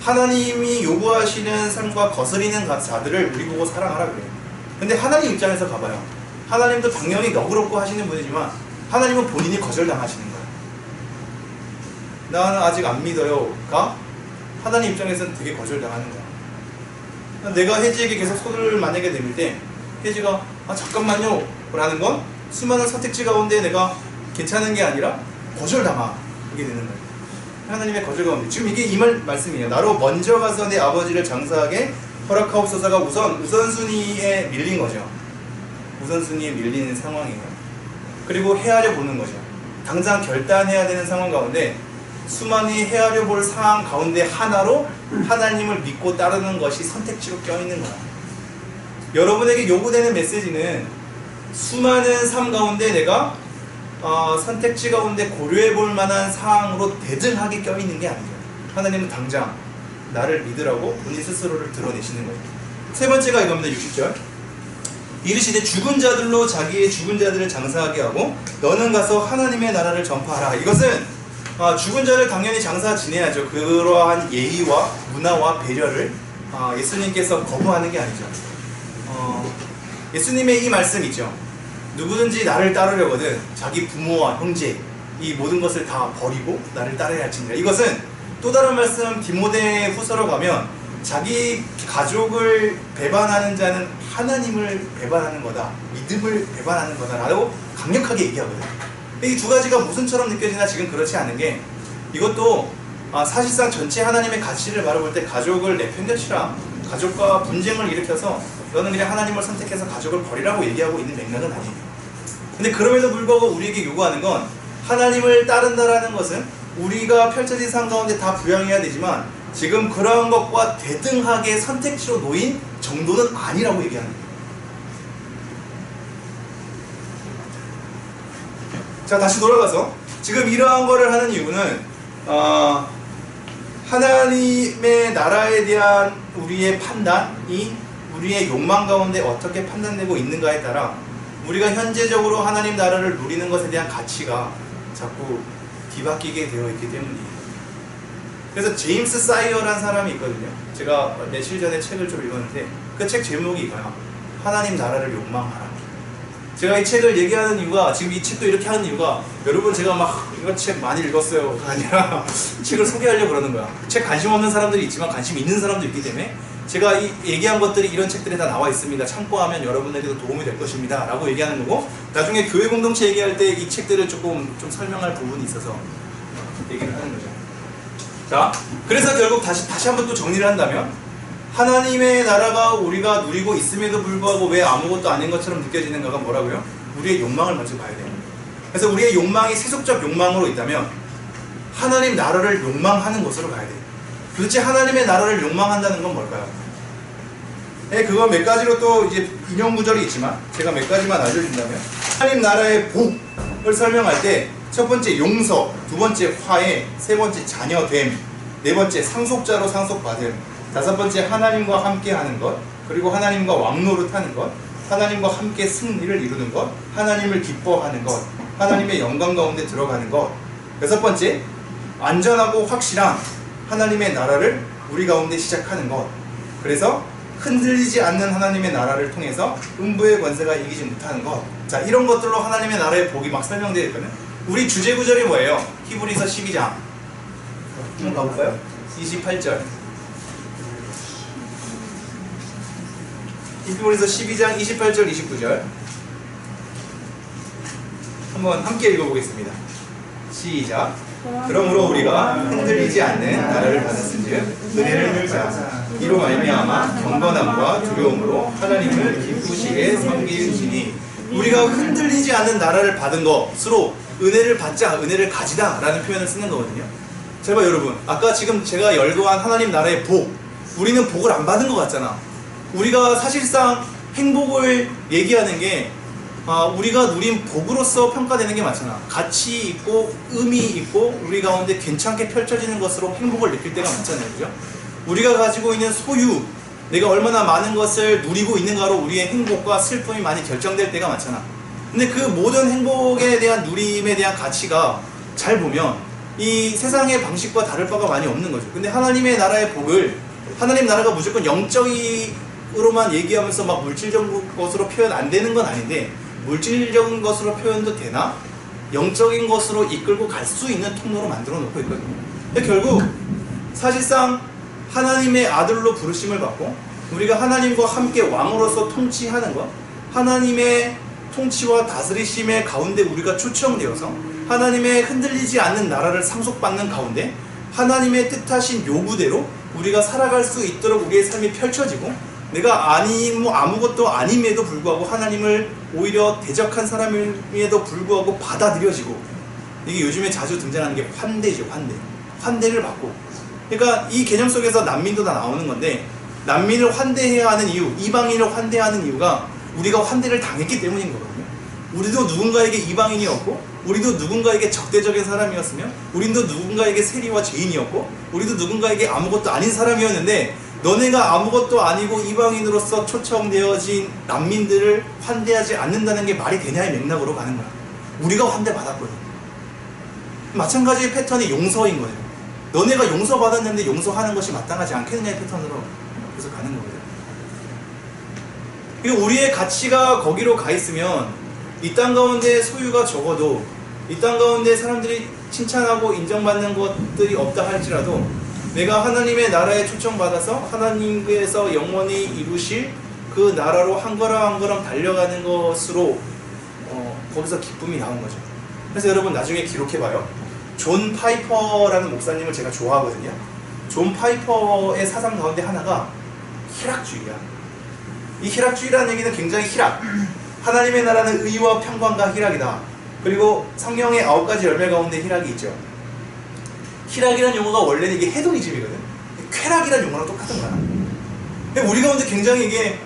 하나님이 요구하시는 삶과 거스리는 자들을 우리 보고 사랑하라 그래요. 근데 하나님 입장에서 가봐요. 하나님도 당연히 너그럽고 하시는 분이지만 하나님은 본인이 거절당하시는 거예요. 나는 아직 안 믿어요가 하나님 입장에서는 되게 거절당하는 거야. 내가 혜지에게 계속 손을 만약에 내밀 때 혜지가 잠깐만요 라는 건 수많은 선택지 가운데 내가 괜찮은 게 아니라 거절당하게 되는 거예요. 하나님의 거절 가운데. 지금 이게 이 말씀이에요. 나로 먼저 가서 내 아버지를 장사하게 허락하옵소서가 우선순위에 밀린 거죠. 우선순위에 밀리는 상황이에요. 그리고 헤아려 보는 거죠. 당장 결단해야 되는 상황 가운데 수많이 헤아려 볼 상황 가운데 하나로 하나님을 믿고 따르는 것이 선택지로 껴있는 거야. 여러분에게 요구되는 메시지는 수많은 삶 가운데 내가 선택지 가운데 고려해 볼 만한 사항으로 대등하게 껴있는 게 아니죠. 하나님은 당장 나를 믿으라고 본인 스스로를 드러내시는 거예요. 세 번째가 이겁니다. 60절. 이르시되 죽은 자들로 자기의 죽은 자들을 장사하게 하고 너는 가서 하나님의 나라를 전파하라. 이것은 죽은 자를 당연히 장사 지내야죠. 그러한 예의와 문화와 배려를 예수님께서 거부하는 게 아니죠. 예수님의 이 말씀 있죠. 누구든지 나를 따르려거든 자기 부모와 형제 이 모든 것을 다 버리고 나를 따라야 할지니라. 이것은 또 다른 말씀 디모데 후서로 가면 자기 가족을 배반하는 자는 하나님을 배반하는 거다, 믿음을 배반하는 거다 라고 강력하게 얘기하거든요. 이 두 가지가 모순처럼 느껴지나 지금 그렇지 않은 게, 이것도 사실상 전체 하나님의 가치를 바라볼 때 가족을 내팽겨치라, 가족과 분쟁을 일으켜서 너는 그냥 하나님을 선택해서 가족을 버리라고 얘기하고 있는 맥락은 아니에요. 근데 그럼에도 불구하고 우리에게 요구하는 건, 하나님을 따른다라는 것은 우리가 펼쳐진 삶 가운데 다 부양해야 되지만 지금 그러한 것과 대등하게 선택지로 놓인 정도는 아니라고 얘기하는 거예요. 자, 다시 돌아가서 지금 이러한 거를 하는 이유는 하나님의 나라에 대한 우리의 판단이 우리의 욕망 가운데 어떻게 판단되고 있는가에 따라 우리가 현재적으로 하나님 나라를 누리는 것에 대한 가치가 자꾸 뒤바뀌게 되어 있기 때문이에요. 그래서 제임스 사이어라는 사람이 있거든요. 제가 며칠 전에 책을 좀 읽었는데 그 책 제목이 이거야. 하나님 나라를 욕망하라. 제가 이 책을 얘기하는 이유가, 지금 이 책도 이렇게 하는 이유가, 여러분 제가 막 이거 책 많이 읽었어요가 아니라 책을 소개하려고 그러는 거야. 책 관심 없는 사람들이 있지만 관심 있는 사람도 있기 때문에 제가 이 얘기한 것들이 이런 책들에 다 나와 있습니다. 참고하면 여러분에게도 도움이 될 것입니다 라고 얘기하는 거고, 나중에 교회 공동체 얘기할 때 이 책들을 조금 좀 설명할 부분이 있어서 얘기를 하는 거죠. 자, 그래서 결국 다시 한번 또 정리를 한다면, 하나님의 나라가 우리가 누리고 있음에도 불구하고 왜 아무것도 아닌 것처럼 느껴지는가가 뭐라고요? 우리의 욕망을 먼저 봐야 돼요. 그래서 우리의 욕망이 세속적 욕망으로 있다면 하나님 나라를 욕망하는 것으로 가야 돼요. 도대체 하나님의 나라를 욕망한다는 건 뭘까요? 네, 그건 몇 가지로 또 이제 인용 구절이 있지만 제가 몇 가지만 알려준다면, 하나님 나라의 복을 설명할 때 첫 번째 용서, 두 번째 화해, 세 번째 자녀됨, 네 번째 상속자로 상속받음, 다섯 번째 하나님과 함께 하는 것, 그리고 하나님과 왕노릇하는 것, 하나님과 함께 승리를 이루는 것, 하나님을 기뻐하는 것, 하나님의 영광 가운데 들어가는 것, 여섯 번째 안전하고 확실한 하나님의 나라를 우리 가운데 시작하는 것. 그래서 흔들리지 않는 하나님의 나라를 통해서 음부의 권세가 이기지 못하는 것. 자, 이런 것들로 하나님의 나라의 복이 막 설명되어 있거든요. 우리 주제 구절이 뭐예요? 히브리서 12장 한번 가볼까요? 28절. 히브리서 12장 28절 29절 한번 함께 읽어보겠습니다. 시작. 그러므로 우리가 흔들리지 않는 나라를 받았은즉 은혜를 받자. 이로 말미암아 경건함과 두려움으로 하나님을 기쁘시게 섬기시니. 우리가 흔들리지 않는 나라를 받은 것으로 은혜를 받자, 은혜를 가지다 라는 표현을 쓰는 거거든요. 제발 여러분, 아까 지금 제가 열거한 하나님 나라의 복, 우리는 복을 안 받은 것 같잖아. 우리가 사실상 행복을 얘기하는 게 우리가 누린 복으로서 평가되는 게 많잖아. 가치 있고 의미 있고 우리 가운데 괜찮게 펼쳐지는 것으로 행복을 느낄 때가 많잖아요. 그죠? 우리가 가지고 있는 소유, 내가 얼마나 많은 것을 누리고 있는가로 우리의 행복과 슬픔이 많이 결정될 때가 많잖아. 근데 그 모든 행복에 대한 누림에 대한 가치가 잘 보면 이 세상의 방식과 다를 바가 많이 없는 거죠. 근데 하나님의 나라의 복을, 하나님 나라가 무조건 영적으로만 얘기하면서 막 물질적인 것으로 표현 안 되는 건 아닌데, 물질적인 것으로 표현도 되나 영적인 것으로 이끌고 갈 수 있는 통로로 만들어 놓고 있거든요. 근데 결국 사실상 하나님의 아들로 부르심을 받고 우리가 하나님과 함께 왕으로서 통치하는 것, 하나님의 통치와 다스리심의 가운데 우리가 초청되어서 하나님의 흔들리지 않는 나라를 상속받는 가운데 하나님의 뜻하신 요구대로 우리가 살아갈 수 있도록 우리의 삶이 펼쳐지고, 내가 아무것도 아님에도 불구하고 하나님을 오히려 대적한 사람임에도 불구하고 받아들여지고, 이게 요즘에 자주 등장하는 게 환대죠. 환대를 받고. 그러니까 이 개념 속에서 난민도 다 나오는 건데, 난민을 환대해야 하는 이유, 이방인을 환대하는 이유가 우리가 환대를 당했기 때문인 거거든요. 우리도 누군가에게 이방인이었고, 우리도 누군가에게 적대적인 사람이었으며, 우리도 누군가에게 세리와 죄인이었고, 우리도 누군가에게 아무것도 아닌 사람이었는데, 너네가 아무것도 아니고 이방인으로서 초청되어진 난민들을 환대하지 않는다는 게 말이 되냐의 맥락으로 가는 거야. 우리가 환대받았거든. 마찬가지의 패턴이 용서인 거예요. 너네가 용서받았는데 용서하는 것이 마땅하지 않겠느냐의 패턴으로 계속 가는 거거든. 그리고 우리의 가치가 거기로 가 있으면 이 땅 가운데 소유가 적어도, 이 땅 가운데 사람들이 칭찬하고 인정받는 것들이 없다 할지라도, 내가 하나님의 나라에 초청받아서 하나님께서 영원히 이루실 그 나라로 한 걸음 한 걸음 달려가는 것으로 거기서 기쁨이 나온 거죠. 그래서 여러분 나중에 기록해봐요. 존 파이퍼라는 목사님을 제가 좋아하거든요. 존 파이퍼의 사상 가운데 하나가 희락주의야. 이 희락주의라는 얘기는 굉장히 희락, 하나님의 나라는 의와 평강과 희락이다. 그리고 성경의 9가지 열매 가운데 희락이 있죠. 희락이라는 용어가 원래는 이게 헤도니즘이거든. 쾌락이라는 용어랑 똑같은 거야. 우리 가운데 굉장히 이게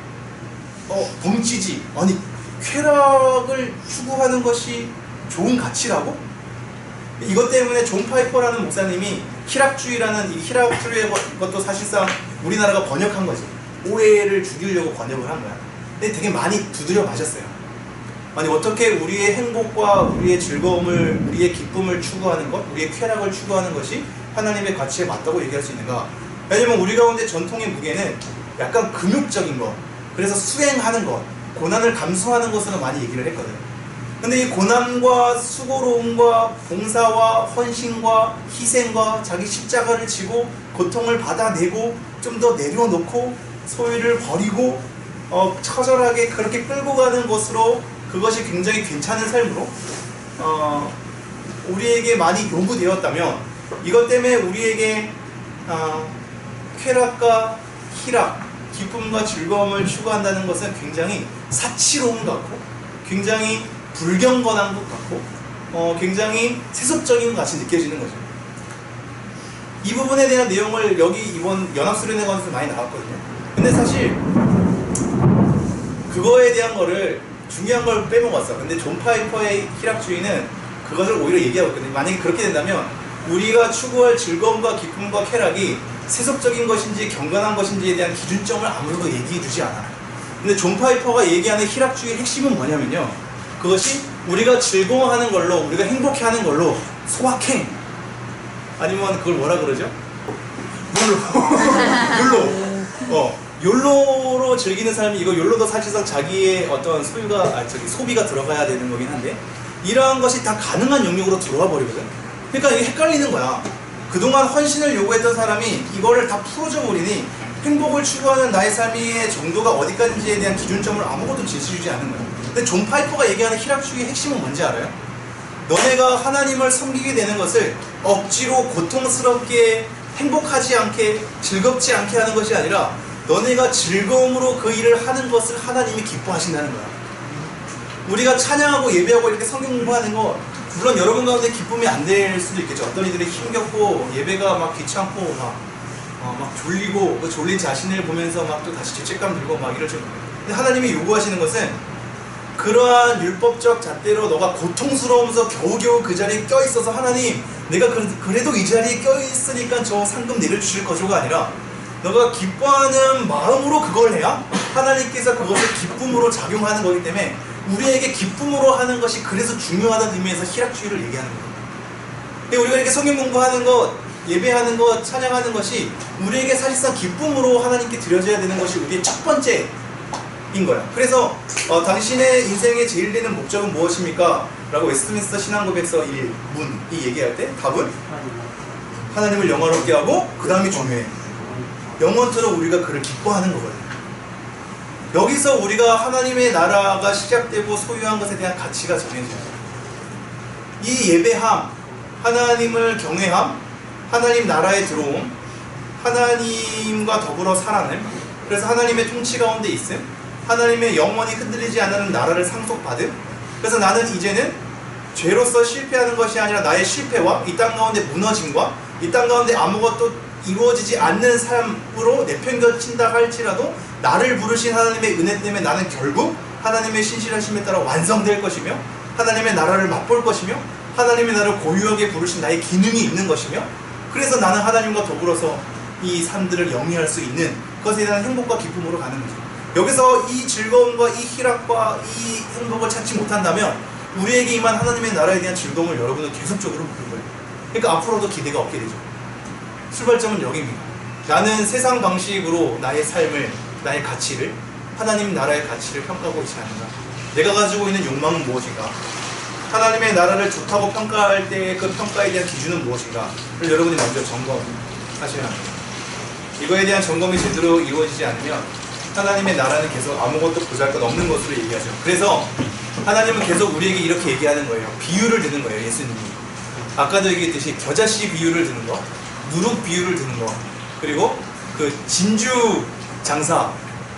벙찌지, 아니 쾌락을 추구하는 것이 좋은 가치라고? 이것 때문에 존 파이퍼라는 목사님이 희락주의라는, 이 희락주의의 것도 사실상 우리나라가 번역한 거지. 오해를 죽이려고 번역을 한 거야. 근데 되게 많이 두드려 맞았어요. 아니 어떻게 우리의 행복과 우리의 즐거움을, 우리의 기쁨을 추구하는 것, 우리의 쾌락을 추구하는 것이 하나님의 가치에 맞다고 얘기할 수 있는가? 왜냐면 우리 가운데 전통의 무게는 약간 금욕적인 것, 그래서 수행하는 것, 고난을 감수하는 것으로 많이 얘기를 했거든. 근데 이 고난과 수고로움과 봉사와 헌신과 희생과 자기 십자가를 지고 고통을 받아내고 좀 더 내려놓고 소유를 버리고 처절하게 그렇게 끌고 가는 것으로, 그것이 굉장히 괜찮은 삶으로 우리에게 많이 요구되었다면, 이것 때문에 우리에게 쾌락과 희락, 기쁨과 즐거움을 추구한다는 것은 굉장히 사치로운 것 같고, 굉장히 불경건한 것 같고, 굉장히 세속적인 것 같이 느껴지는 거죠. 이 부분에 대한 내용을 여기 이번 연합수련회 관에서 많이 나왔거든요. 근데 사실 그거에 대한 거를, 중요한 걸 빼먹었어. 근데 존 파이퍼의 희락주의는 그것을 오히려 얘기하고 있거든요. 만약에 그렇게 된다면 우리가 추구할 즐거움과 기쁨과 쾌락이 세속적인 것인지 경건한 것인지에 대한 기준점을 아무도 얘기해 주지 않아. 근데 존 파이퍼가 얘기하는 희락주의의 핵심은 뭐냐면요, 그것이 우리가 즐거워하는 걸로, 우리가 행복해하는 걸로 소확행, 아니면 그걸 뭐라 그러죠? 욜로. 욜로로 즐기는 사람이, 이거 욜로도 사실상 자기의 어떤 소비가 들어가야 되는 거긴 한데, 이러한 것이 다 가능한 영역으로 들어와 버리거든. 그러니까 이게 헷갈리는 거야. 그동안 헌신을 요구했던 사람이 이거를 다 풀어줘 버리니 행복을 추구하는 나의 삶의 정도가 어디까지인지에 대한 기준점을 아무것도 제시해주지 않는 거야. 근데 존 파이퍼가 얘기하는 희락주의의 핵심은 뭔지 알아요? 너네가 하나님을 섬기게 되는 것을 억지로 고통스럽게, 행복하지 않게, 즐겁지 않게 하는 것이 아니라, 너네가 즐거움으로 그 일을 하는 것을 하나님이 기뻐하신다는 거야. 우리가 찬양하고 예배하고 이렇게 성경 공부하는 거, 물론 여러분 가운데 기쁨이 안 될 수도 있겠죠. 어떤 이들이 힘겹고 예배가 막 귀찮고 막 졸리고, 그 졸린 자신을 보면서 막 또 다시 죄책감 들고 막 이럴 줄. 근데 하나님이 요구하시는 것은, 그러한 율법적 잣대로 너가 고통스러우면서 겨우겨우 그 자리에 껴있어서 하나님 내가 그래도 이 자리에 껴있으니까 저 상금 내려주실 거죠가 아니라, 너가 기뻐하는 마음으로 그걸 해야 하나님께서 그것을 기쁨으로 작용하는 거기 때문에, 우리에게 기쁨으로 하는 것이 그래서 중요하다는 의미에서 희락주의를 얘기하는 거예요. 근데 우리가 이렇게 성경 공부하는 것, 예배하는 것, 찬양하는 것이 우리에게 사실상 기쁨으로 하나님께 드려져야 되는 것이 우리의 첫 번째인 거야. 그래서 당신의 인생에 제일 되는 목적은 무엇입니까? 라고 웨스트민스터 신앙고백서 1문이 얘기할 때 답은 하나님을 영화롭게 하고 그 다음이 중요해. 영원토록 우리가 그를 기뻐하는 거거든요. 여기서 우리가 하나님의 나라가 시작되고 소유한 것에 대한 가치가 정해져요. 이 예배함, 하나님을 경외함, 하나님 나라에 들어옴, 하나님과 더불어 살아냄, 그래서 하나님의 통치 가운데 있음, 하나님의 영원히 흔들리지 않는 나라를 상속받음. 그래서 나는 이제는 죄로서 실패하는 것이 아니라 나의 실패와 이 땅 가운데 무너짐과 이 땅 가운데 아무것도 이루어지지 않는 삶으로 내팽겨친다 할지라도 나를 부르신 하나님의 은혜 때문에 나는 결국 하나님의 신실하심에 따라 완성될 것이며 하나님의 나라를 맛볼 것이며 하나님의 나를 고유하게 부르신 나의 기능이 있는 것이며 그래서 나는 하나님과 더불어서 이 삶들을 영위할 수 있는 그것에 대한 행복과 기쁨으로 가는 거죠. 여기서 이 즐거움과 이 희락과 이 행복을 찾지 못한다면 우리에게 임한 하나님의 나라에 대한 즐거움을 여러분은 계속적으로 모를 거예요. 그러니까 앞으로도 기대가 없게 되죠. 출발점은 여기입니다. 나는 세상 방식으로 나의 삶을, 나의 가치를, 하나님 나라의 가치를 평가하고 있지 않는가. 내가 가지고 있는 욕망은 무엇인가, 하나님의 나라를 좋다고 평가할 때 그 평가에 대한 기준은 무엇인가를 여러분이 먼저 점검하셔야 합니다. 이거에 대한 점검이 제대로 이루어지지 않으면 하나님의 나라는 계속 아무것도 보잘것없는 것으로 얘기하죠. 그래서 하나님은 계속 우리에게 이렇게 얘기하는 거예요. 비유를 드는 거예요. 예수님이 아까도 얘기했듯이 겨자씨 비유를 드는 거, 누룩 비유를 드는 거, 그리고 그 진주 장사,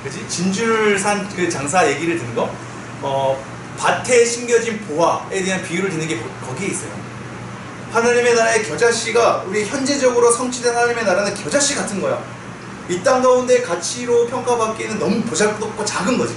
그치? 진주를 산 그 장사 얘기를 드는 거, 밭에 심겨진 보화에 대한 비유를 드는 게 거기에 있어요. 하나님의 나라의 겨자씨가 우리 현재적으로 성취된 하나님의 나라는 겨자씨 같은 거야. 이 땅 가운데 가치로 평가받기에는 너무 보잘것없고 작은 거지.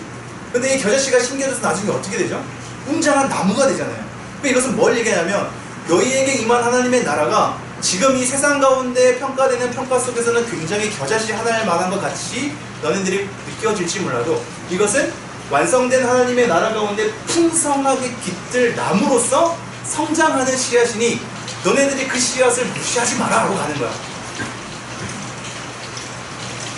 근데 이 겨자씨가 심겨져서 나중에 어떻게 되죠? 웅장한 나무가 되잖아요. 그러니까 이것은 뭘 얘기하냐면 너희에게 임한 하나님의 나라가 지금 이 세상 가운데 평가되는 평가 속에서는 굉장히 겨자씨 하나일 만한 것 같이 너네들이 느껴질지 몰라도 이것은 완성된 하나님의 나라 가운데 풍성하게 깃들 나무로서 성장하는 씨앗이니 너네들이 그 씨앗을 무시하지 마라 하고 가는 거야.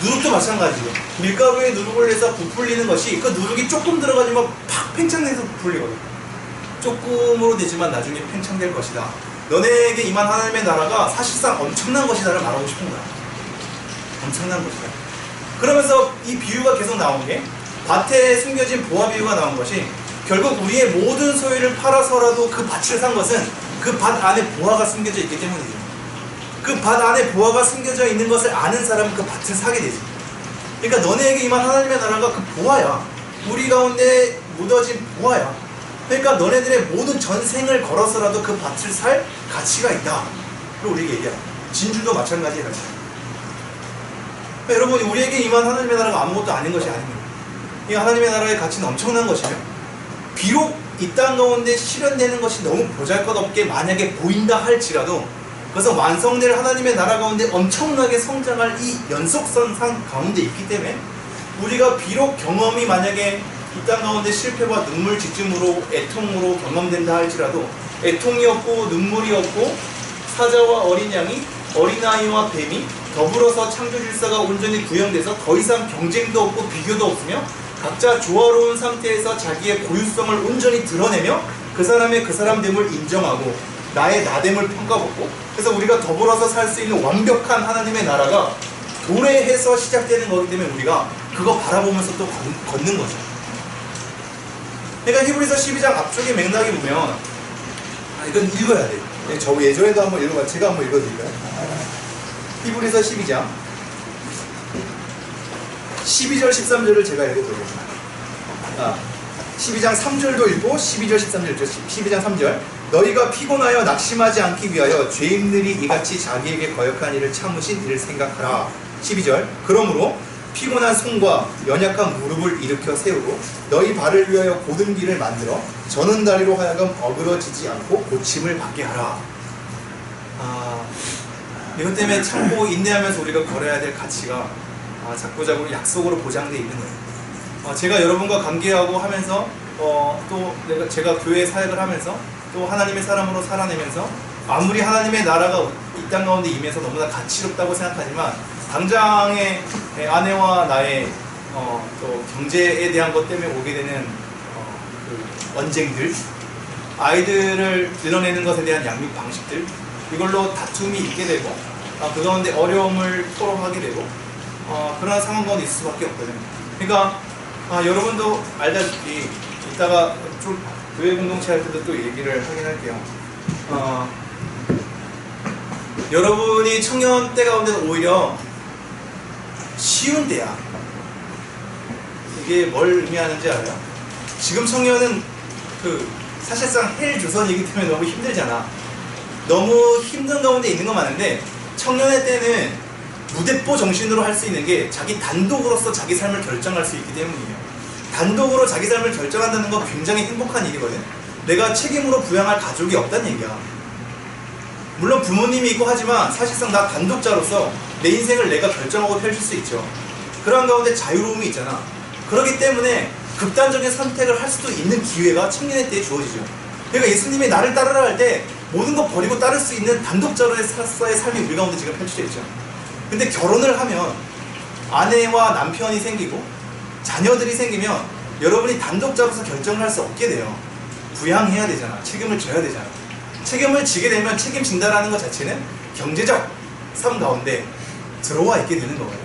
누룩도 마찬가지예요. 밀가루에 누룩을 내서 부풀리는 것이 그 누룩이 조금 들어가지만 팍 팽창돼서 부풀리거든. 조금으로 되지만 나중에 팽창될 것이다. 너네에게 임한 하나님의 나라가 사실상 엄청난 것이다를 말하고 싶은 거야. 엄청난 것이다. 그러면서 이 비유가 계속 나온 게 밭에 숨겨진 보화 비유가 나온 것이 결국 우리의 모든 소유를 팔아서라도 그 밭을 산 것은 그 밭 안에 보화가 숨겨져 있기 때문이죠. 그 밭 안에 보화가 숨겨져 있는 것을 아는 사람은 그 밭을 사게 되지. 그러니까 너네에게 임한 하나님의 나라가 그 보화야. 우리 가운데 묻어진 보화야. 그러니까 너네들의 모든 전생을 걸어서라도 그 밭을 살 가치가 있다. 그리고 우리에게 얘기해요. 진주도 마찬가지예요. 그러니까 여러분, 우리에게 임한 하나님의 나라가 아무것도 아닌 것이 아닙니다. 이 하나님의 나라의 가치는 엄청난 것이며 비록 이 땅 가운데 실현되는 것이 너무 보잘것없게 만약에 보인다 할지라도 그래서 완성될 하나님의 나라 가운데 엄청나게 성장할 이 연속선상 가운데 있기 때문에 우리가 비록 경험이 만약에 이 땅 가운데 실패와 눈물 지짐으로 애통으로 경험된다 할지라도 애통이 없고 눈물이 없고 사자와 어린 양이 어린아이와 뱀이 더불어서 창조 질서가 온전히 구현돼서 더 이상 경쟁도 없고 비교도 없으며 각자 조화로운 상태에서 자기의 고유성을 온전히 드러내며 그 사람의 그 사람됨을 인정하고 나의 나됨을 평가받고 그래서 우리가 더불어서 살 수 있는 완벽한 하나님의 나라가 도래해서 시작되는 거기 때문에 우리가 그거 바라보면서 또 걷는 거죠. 그러니까 히브리서 12장 앞쪽에 맥락이 보면 이건 읽어야 돼요. 저 예전에도 한번 읽어봐. 제가 한번 읽어드릴까요? 히브리서 12장 12절 13절을 제가 읽어드리겠습니다. 12장 3절도 읽고 12절 13절 읽죠. 12장 3절 너희가 피곤하여 낙심하지 않기 위하여 죄인들이 이같이 자기에게 거역한 일을 참으신 이를 생각하라. 12절 그러므로 피곤한 손과 연약한 무릎을 일으켜 세우고 너희 발을 위하여 곧은 길을 만들어 저는 다리로 하여금 어그러지지 않고 고침을 받게 하라. 이것 때문에 참고 인내하면서 우리가 걸어야 될 가치가 자꾸자꾸 약속으로 보장되어 있는 거예요. 제가 여러분과 관계하고 하면서 또 제가 교회 사역을 하면서 또 하나님의 사람으로 살아내면서 아무리 하나님의 나라가 이 땅 가운데 임해서 너무나 가치롭다고 생각하지만 당장의 아내와 나의 또 경제에 대한 것 때문에 오게 되는 그 언쟁들, 아이들을 늘어내는 것에 대한 양육 방식들, 이걸로 다툼이 있게 되고 그 가운데 어려움을 토로하게 되고 그런 상황 가운데 있을 수밖에 없거든요. 그러니까 여러분도 알다시피 이따가 좀 교회 공동체 할 때도 또 얘기를 하긴 할게요. 여러분이 청년 때 가운데는 오히려 쉬운 때야. 이게 뭘 의미하는지 알아요? 지금 청년은 사실상 헬 조선이기 때문에 너무 힘들잖아. 너무 힘든 가운데 있는 건 많은데, 청년의 때는 무대뽀 정신으로 할 수 있는 게 자기 단독으로서 자기 삶을 결정할 수 있기 때문이에요. 단독으로 자기 삶을 결정한다는 건 굉장히 행복한 일이거든. 내가 책임으로 부양할 가족이 없다는 얘기야. 물론 부모님이 있고 하지만 사실상 나 단독자로서 내 인생을 내가 결정하고 펼칠 수 있죠. 그런 가운데 자유로움이 있잖아. 그렇기 때문에 극단적인 선택을 할 수도 있는 기회가 청년의 때에 주어지죠. 그러니까 예수님이 나를 따르라 할 때 모든 거 버리고 따를 수 있는 단독자로서의 삶이 우리 가운데 지금 펼쳐져 있죠. 근데 결혼을 하면 아내와 남편이 생기고 자녀들이 생기면 여러분이 단독자로서 결정을 할 수 없게 돼요. 부양해야 되잖아. 책임을 져야 되잖아. 책임을 지게 되면 책임진다라는 것 자체는 경제적 삶 가운데 들어와 있게 되는 거예요.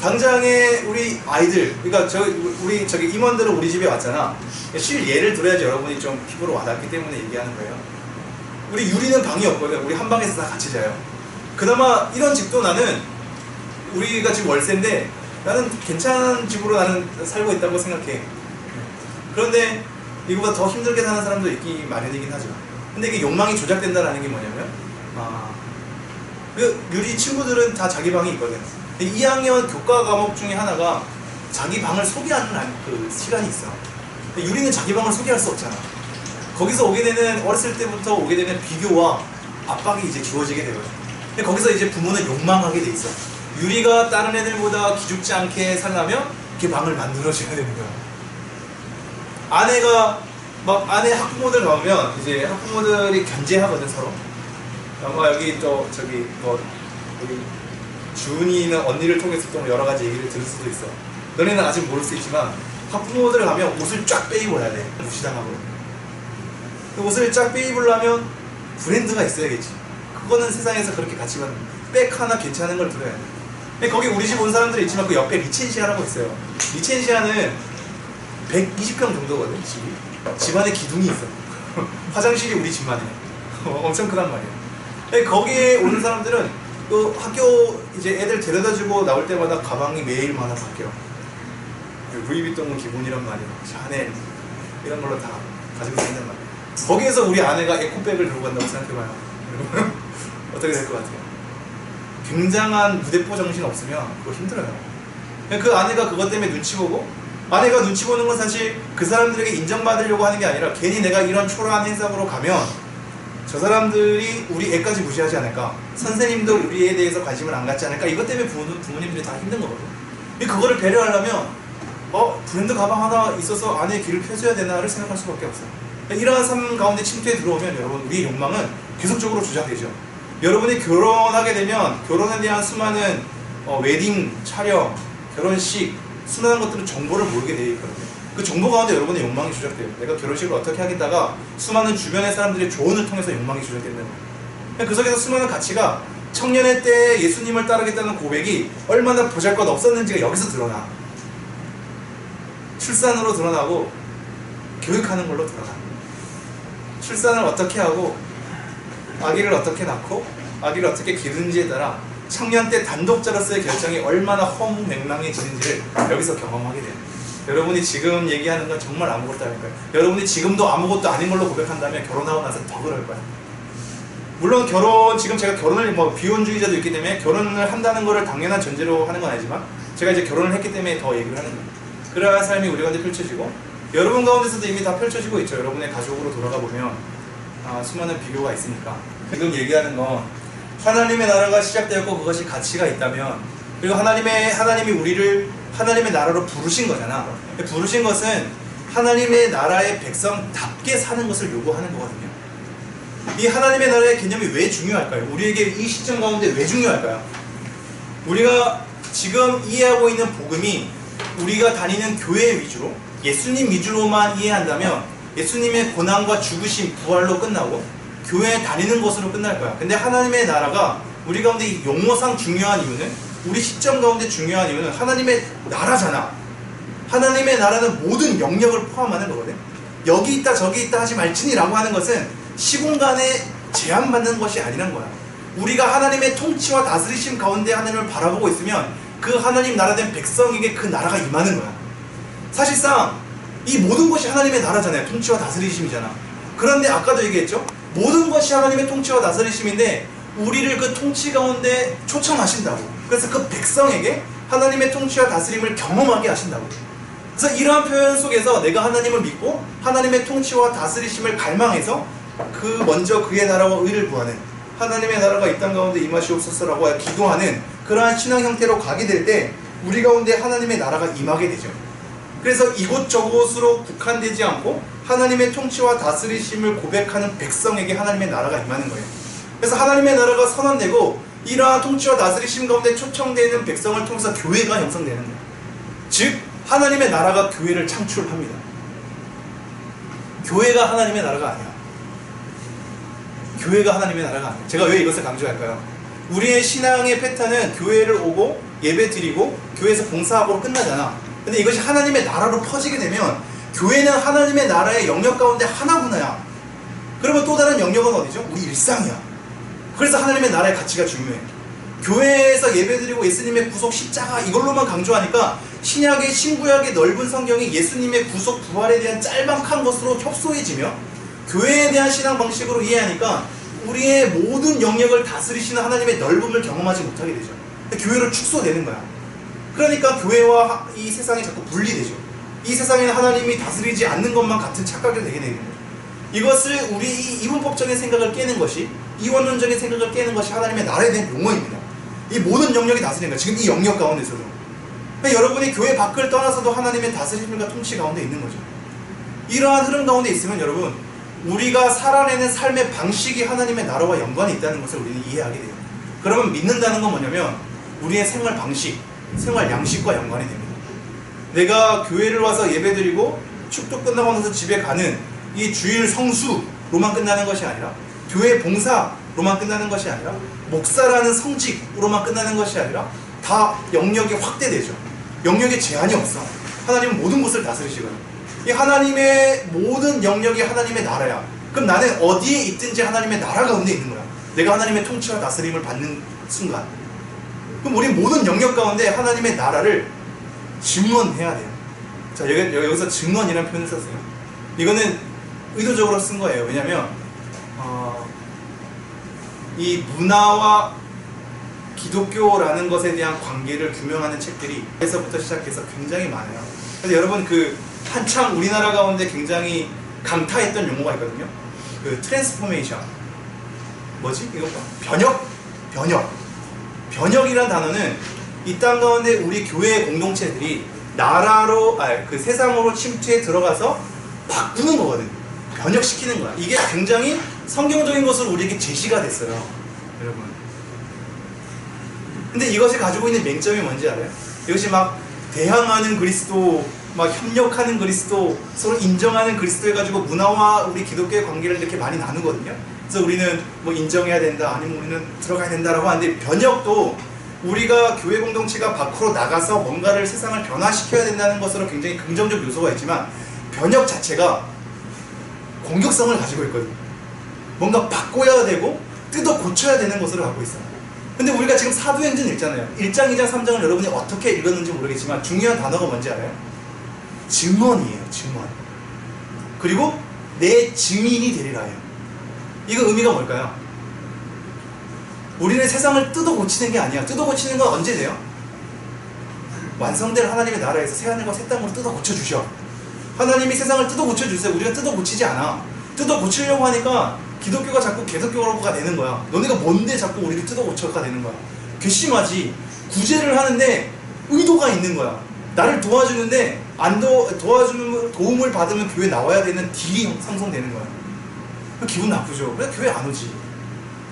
당장에 우리 아이들, 그러니까 우리 임원들은 우리 집에 왔잖아. 실 예를 들어야지 여러분이 좀 피부로 와닿기 때문에 얘기하는 거예요. 우리 유리는 방이 없거든. 우리 한 방에서 다 같이 자요. 그나마 이런 집도 나는, 우리가 지금 월세인데 나는 괜찮은 집으로 나는 살고 있다고 생각해. 그런데 이거보다 더 힘들게 사는 사람도 있기 마련이긴 하죠. 근데 이게 욕망이 조작된다는 게 뭐냐면, 유리 친구들은 다 자기 방이 있거든. 2학년 교과 과목 중에 하나가 자기 방을 소개하는 시간이 있어. 유리는 자기 방을 소개할 수 없잖아. 거기서 오게 되는, 어렸을 때부터 오게 되는 비교와 압박이 이제 주어지게 되거든. 근데 거기서 이제 부모는 욕망하게 돼 있어. 유리가 다른 애들보다 기죽지 않게 살려면 이렇게 방을 만들어줘야 되는 거야. 아내가 아내 학부모들 가면 이제 학부모들이 견제하거든, 서로. 아마 여기 또 우리 주은이는 언니를 통해서 또 여러 가지 얘기를 들을 수도 있어. 너네는 아직 모를 수 있지만 학부모들 가면 옷을 쫙 빼입어야 돼. 무시당하고. 옷을 쫙 빼입으려면 브랜드가 있어야겠지. 그거는 세상에서 그렇게 가치만, 백 하나 괜찮은 걸 들어야 돼. 거기 우리 집 온 사람들이 있지만 그 옆에 리첸시아라고 있어요. 리첸시아는 120평 정도거든, 집이. 집안에 기둥이 있어. 화장실이 우리 집만 해. 엄청 크단 말이야. 거기에 오는 사람들은 또 학교 이제 애들 데려다주고 나올 때마다 가방이 매일마다 바뀌어. 루이비통은 기본이란 말이야. 샤넬 이런 걸로 다 가지고 다닌단 말이야. 거기에서 우리 아내가 에코백을 들고 간다고 생각해봐요. 어떻게 될 것 같아요? 굉장한 무대뽀 정신 없으면 그거 힘들어요. 그 아내가 그것 때문에 눈치 보고, 아내가 눈치 보는 건 사실 그 사람들에게 인정받으려고 하는 게 아니라 괜히 내가 이런 초라한 행사로 가면 저 사람들이 우리 애까지 무시하지 않을까, 선생님도 우리 애에 대해서 관심을 안 갖지 않을까, 이것 때문에 부모님들이 다 힘든 거거든. 그거를 배려하려면 브랜드 가방 하나 있어서 아내의 길을 펴줘야 되나를 생각할 수밖에 없어요. 이러한 삶 가운데 침투에 들어오면 여러분, 우리의 욕망은 계속적으로 조작되죠. 여러분이 결혼하게 되면 결혼에 대한 수많은 웨딩 촬영, 결혼식, 수많은 것들은 정보를 모르게 되어 있거든요. 그 정보 가운데 여러분의 욕망이 조작돼요. 내가 결혼식을 어떻게 하겠다가 수많은 주변의 사람들의 조언을 통해서 욕망이 조작된다는 거예요. 그 속에서 수많은 가치가, 청년의 때 예수님을 따르겠다는 고백이 얼마나 보잘것 없었는지가 여기서 드러나. 출산으로 드러나고 교육하는 걸로 드러나. 출산을 어떻게 하고 아기를 어떻게 낳고 아기를 어떻게 기르는지에 따라 청년 때 단독자로서의 결정이 얼마나 허무맹랑해지는지를 여기서 경험하게 돼요. 여러분이 지금 얘기하는 건 정말 아무것도 아닐 거예요. 여러분이 지금도 아무것도 아닌 걸로 고백한다면 결혼하고 나서 더 그럴 거예요. 물론 지금 제가 결혼을 비혼주의자도 있기 때문에 결혼을 한다는 거를 당연한 전제로 하는 건 아니지만, 제가 이제 결혼을 했기 때문에 더 얘기를 하는 거예요. 그러한 삶이 우리 가운데 펼쳐지고, 여러분 가운데서도 이미 다 펼쳐지고 있죠. 여러분의 가족으로 돌아가 보면 수많은 비교가 있으니까. 지금 얘기하는 건 하나님의 나라가 시작되었고 그것이 가치가 있다면, 그리고 하나님이 우리를 하나님의 나라로 부르신 거잖아. 부르신 것은 하나님의 나라의 백성답게 사는 것을 요구하는 거거든요. 이 하나님의 나라의 개념이 왜 중요할까요? 우리에게 이 시점 가운데 왜 중요할까요? 우리가 지금 이해하고 있는 복음이 우리가 다니는 교회 위주로, 예수님 위주로만 이해한다면 예수님의 고난과 죽으심, 부활로 끝나고 교회에 다니는 것으로 끝날 거야. 근데 하나님의 나라가 우리 가운데 이 용어상 중요한 이유는, 우리 시점 가운데 중요한 이유는 하나님의 나라잖아. 하나님의 나라는 모든 영역을 포함하는 거거든. 여기 있다 저기 있다 하지 말지니라고 하는 것은 시공간에 제한받는 것이 아니란 거야. 우리가 하나님의 통치와 다스리심 가운데 하나님을 바라보고 있으면 그 하나님 나라 된 백성에게 그 나라가 임하는 거야. 사실상 이 모든 것이 하나님의 나라잖아요. 통치와 다스리심이잖아. 그런데 아까도 얘기했죠. 모든 것이 하나님의 통치와 다스리심인데 우리를 그 통치 가운데 초청하신다고. 그래서 그 백성에게 하나님의 통치와 다스림을 경험하게 하신다고. 그래서 이러한 표현 속에서 내가 하나님을 믿고 하나님의 통치와 다스리심을 갈망해서 그 먼저 그의 나라와 의를 구하는, 하나님의 나라가 이 땅 가운데 임하시옵소서라고 기도하는 그러한 신앙 형태로 가게 될 때 우리 가운데 하나님의 나라가 임하게 되죠. 그래서 이곳저곳으로 국한되지 않고 하나님의 통치와 다스리심을 고백하는 백성에게 하나님의 나라가 임하는 거예요. 그래서 하나님의 나라가 선언되고 이러한 통치와 다스리심 가운데 초청되는 백성을 통해서 교회가 형성되는 거예요. 즉 하나님의 나라가 교회를 창출합니다. 교회가 하나님의 나라가 아니야. 교회가 하나님의 나라가 아니야. 제가 왜 이것을 강조할까요? 우리의 신앙의 패턴은 교회를 오고 예배 드리고 교회에서 봉사하고 끝나잖아. 근데 이것이 하나님의 나라로 퍼지게 되면 교회는 하나님의 나라의 영역 가운데 하나구나야. 그러면 또 다른 영역은 어디죠? 우리 일상이야. 그래서 하나님의 나라의 가치가 중요해. 교회에서 예배드리고 예수님의 구속 십자가 이걸로만 강조하니까 신약의 신구약의 넓은 성경이 예수님의 구속 부활에 대한 짤막한 것으로 협소해지며 교회에 대한 신앙 방식으로 이해하니까 우리의 모든 영역을 다스리시는 하나님의 넓음을 경험하지 못하게 되죠. 교회로 축소되는 거야. 그러니까 교회와 이 세상이 자꾸 분리되죠. 이 세상에는 하나님이 다스리지 않는 것만 같은 착각을 되게 되는 거예요. 이것을 우리 이 이분법적인 생각을 깨는 것이, 이원론적인 생각을 깨는 것이 하나님의 나라에 대한 용어입니다. 이 모든 영역이 다스리는 거예요. 지금 이 영역 가운데서도. 그러니까 여러분이 교회 밖을 떠나서도 하나님의 다스림과 통치 가운데 있는 거죠. 이러한 흐름 가운데 있으면 여러분, 우리가 살아내는 삶의 방식이 하나님의 나라와 연관이 있다는 것을 우리는 이해하게 돼요. 그러면 믿는다는 건 뭐냐면 우리의 생활 방식, 생활 양식과 연관이 됩니다. 내가 교회를 와서 예배드리고 축도 끝나고 나서 집에 가는 이 주일 성수로만 끝나는 것이 아니라, 교회 봉사로만 끝나는 것이 아니라, 목사라는 성직으로만 끝나는 것이 아니라 다 영역이 확대되죠. 영역에 제한이 없어. 하나님은 모든 것을 다스리시거든요. 이 하나님의 모든 영역이 하나님의 나라야. 그럼 나는 어디에 있든지 하나님의 나라 가운데 있는 거야. 내가 하나님의 통치와 다스림을 받는 순간. 그럼 우리 모든 영역 가운데 하나님의 나라를 증언해야 돼요. 자, 여기서 증언이라는 표현을 썼어요. 이거는 의도적으로 쓴 거예요. 왜냐면 이 문화와 기독교라는 것에 대한 관계를 규명하는 책들이 에서부터 시작해서 굉장히 많아요. 그래서 여러분 한창 우리나라 가운데 굉장히 강타했던 용어가 있거든요. 트랜스포메이션. 뭐지? 이거 봐. 변혁이라는 단어는 이 땅 가운데 우리 교회 공동체들이 나라로, 세상으로 침투해 들어가서 바꾸는 거거든. 변혁시키는 거야. 이게 굉장히 성경적인 것으로 우리에게 제시가 됐어요. 여러분. 근데 이것이 가지고 있는 맹점이 뭔지 알아요? 이것이 막 대항하는 그리스도, 막 협력하는 그리스도, 서로 인정하는 그리스도 해가지고 문화와 우리 기독교의 관계를 이렇게 많이 나누거든요. 그래서 우리는 뭐 인정해야 된다, 아니면 우리는 들어가야 된다라고 하는데, 변혁도 우리가 교회 공동체가 밖으로 나가서 뭔가를 세상을 변화시켜야 된다는 것으로 굉장히 긍정적 요소가 있지만, 변혁 자체가 공격성을 가지고 있거든요. 뭔가 바꿔야 되고 뜯어 고쳐야 되는 것으로 갖고 있어요. 근데 우리가 지금 사도행전 읽잖아요. 1장, 2장, 3장을 여러분이 어떻게 읽었는지 모르겠지만 중요한 단어가 뭔지 알아요? 증언이에요. 증언. 그리고 내 증인이 되리라예요. 이거 의미가 뭘까요? 우리는 세상을 뜯어 고치는 게 아니야. 뜯어 고치는 건 언제 돼요? 완성될 하나님의 나라에서 새하늘과 새 땅으로 뜯어 고쳐주셔. 하나님이 세상을 뜯어 고쳐주세요. 우리가 뜯어 고치지 않아. 뜯어 고치려고 하니까 기독교가 자꾸 개독교가 되는 거야. 너네가 뭔데 자꾸 우리를 뜯어 고쳐가 되는 거야. 괘씸하지. 구제를 하는데 의도가 있는 거야. 나를 도와주는데 도와주는 도움을 받으면 교회 나와야 되는 딜이 상성되는 거야. 기분 나쁘죠. 왜 교회 안 오지?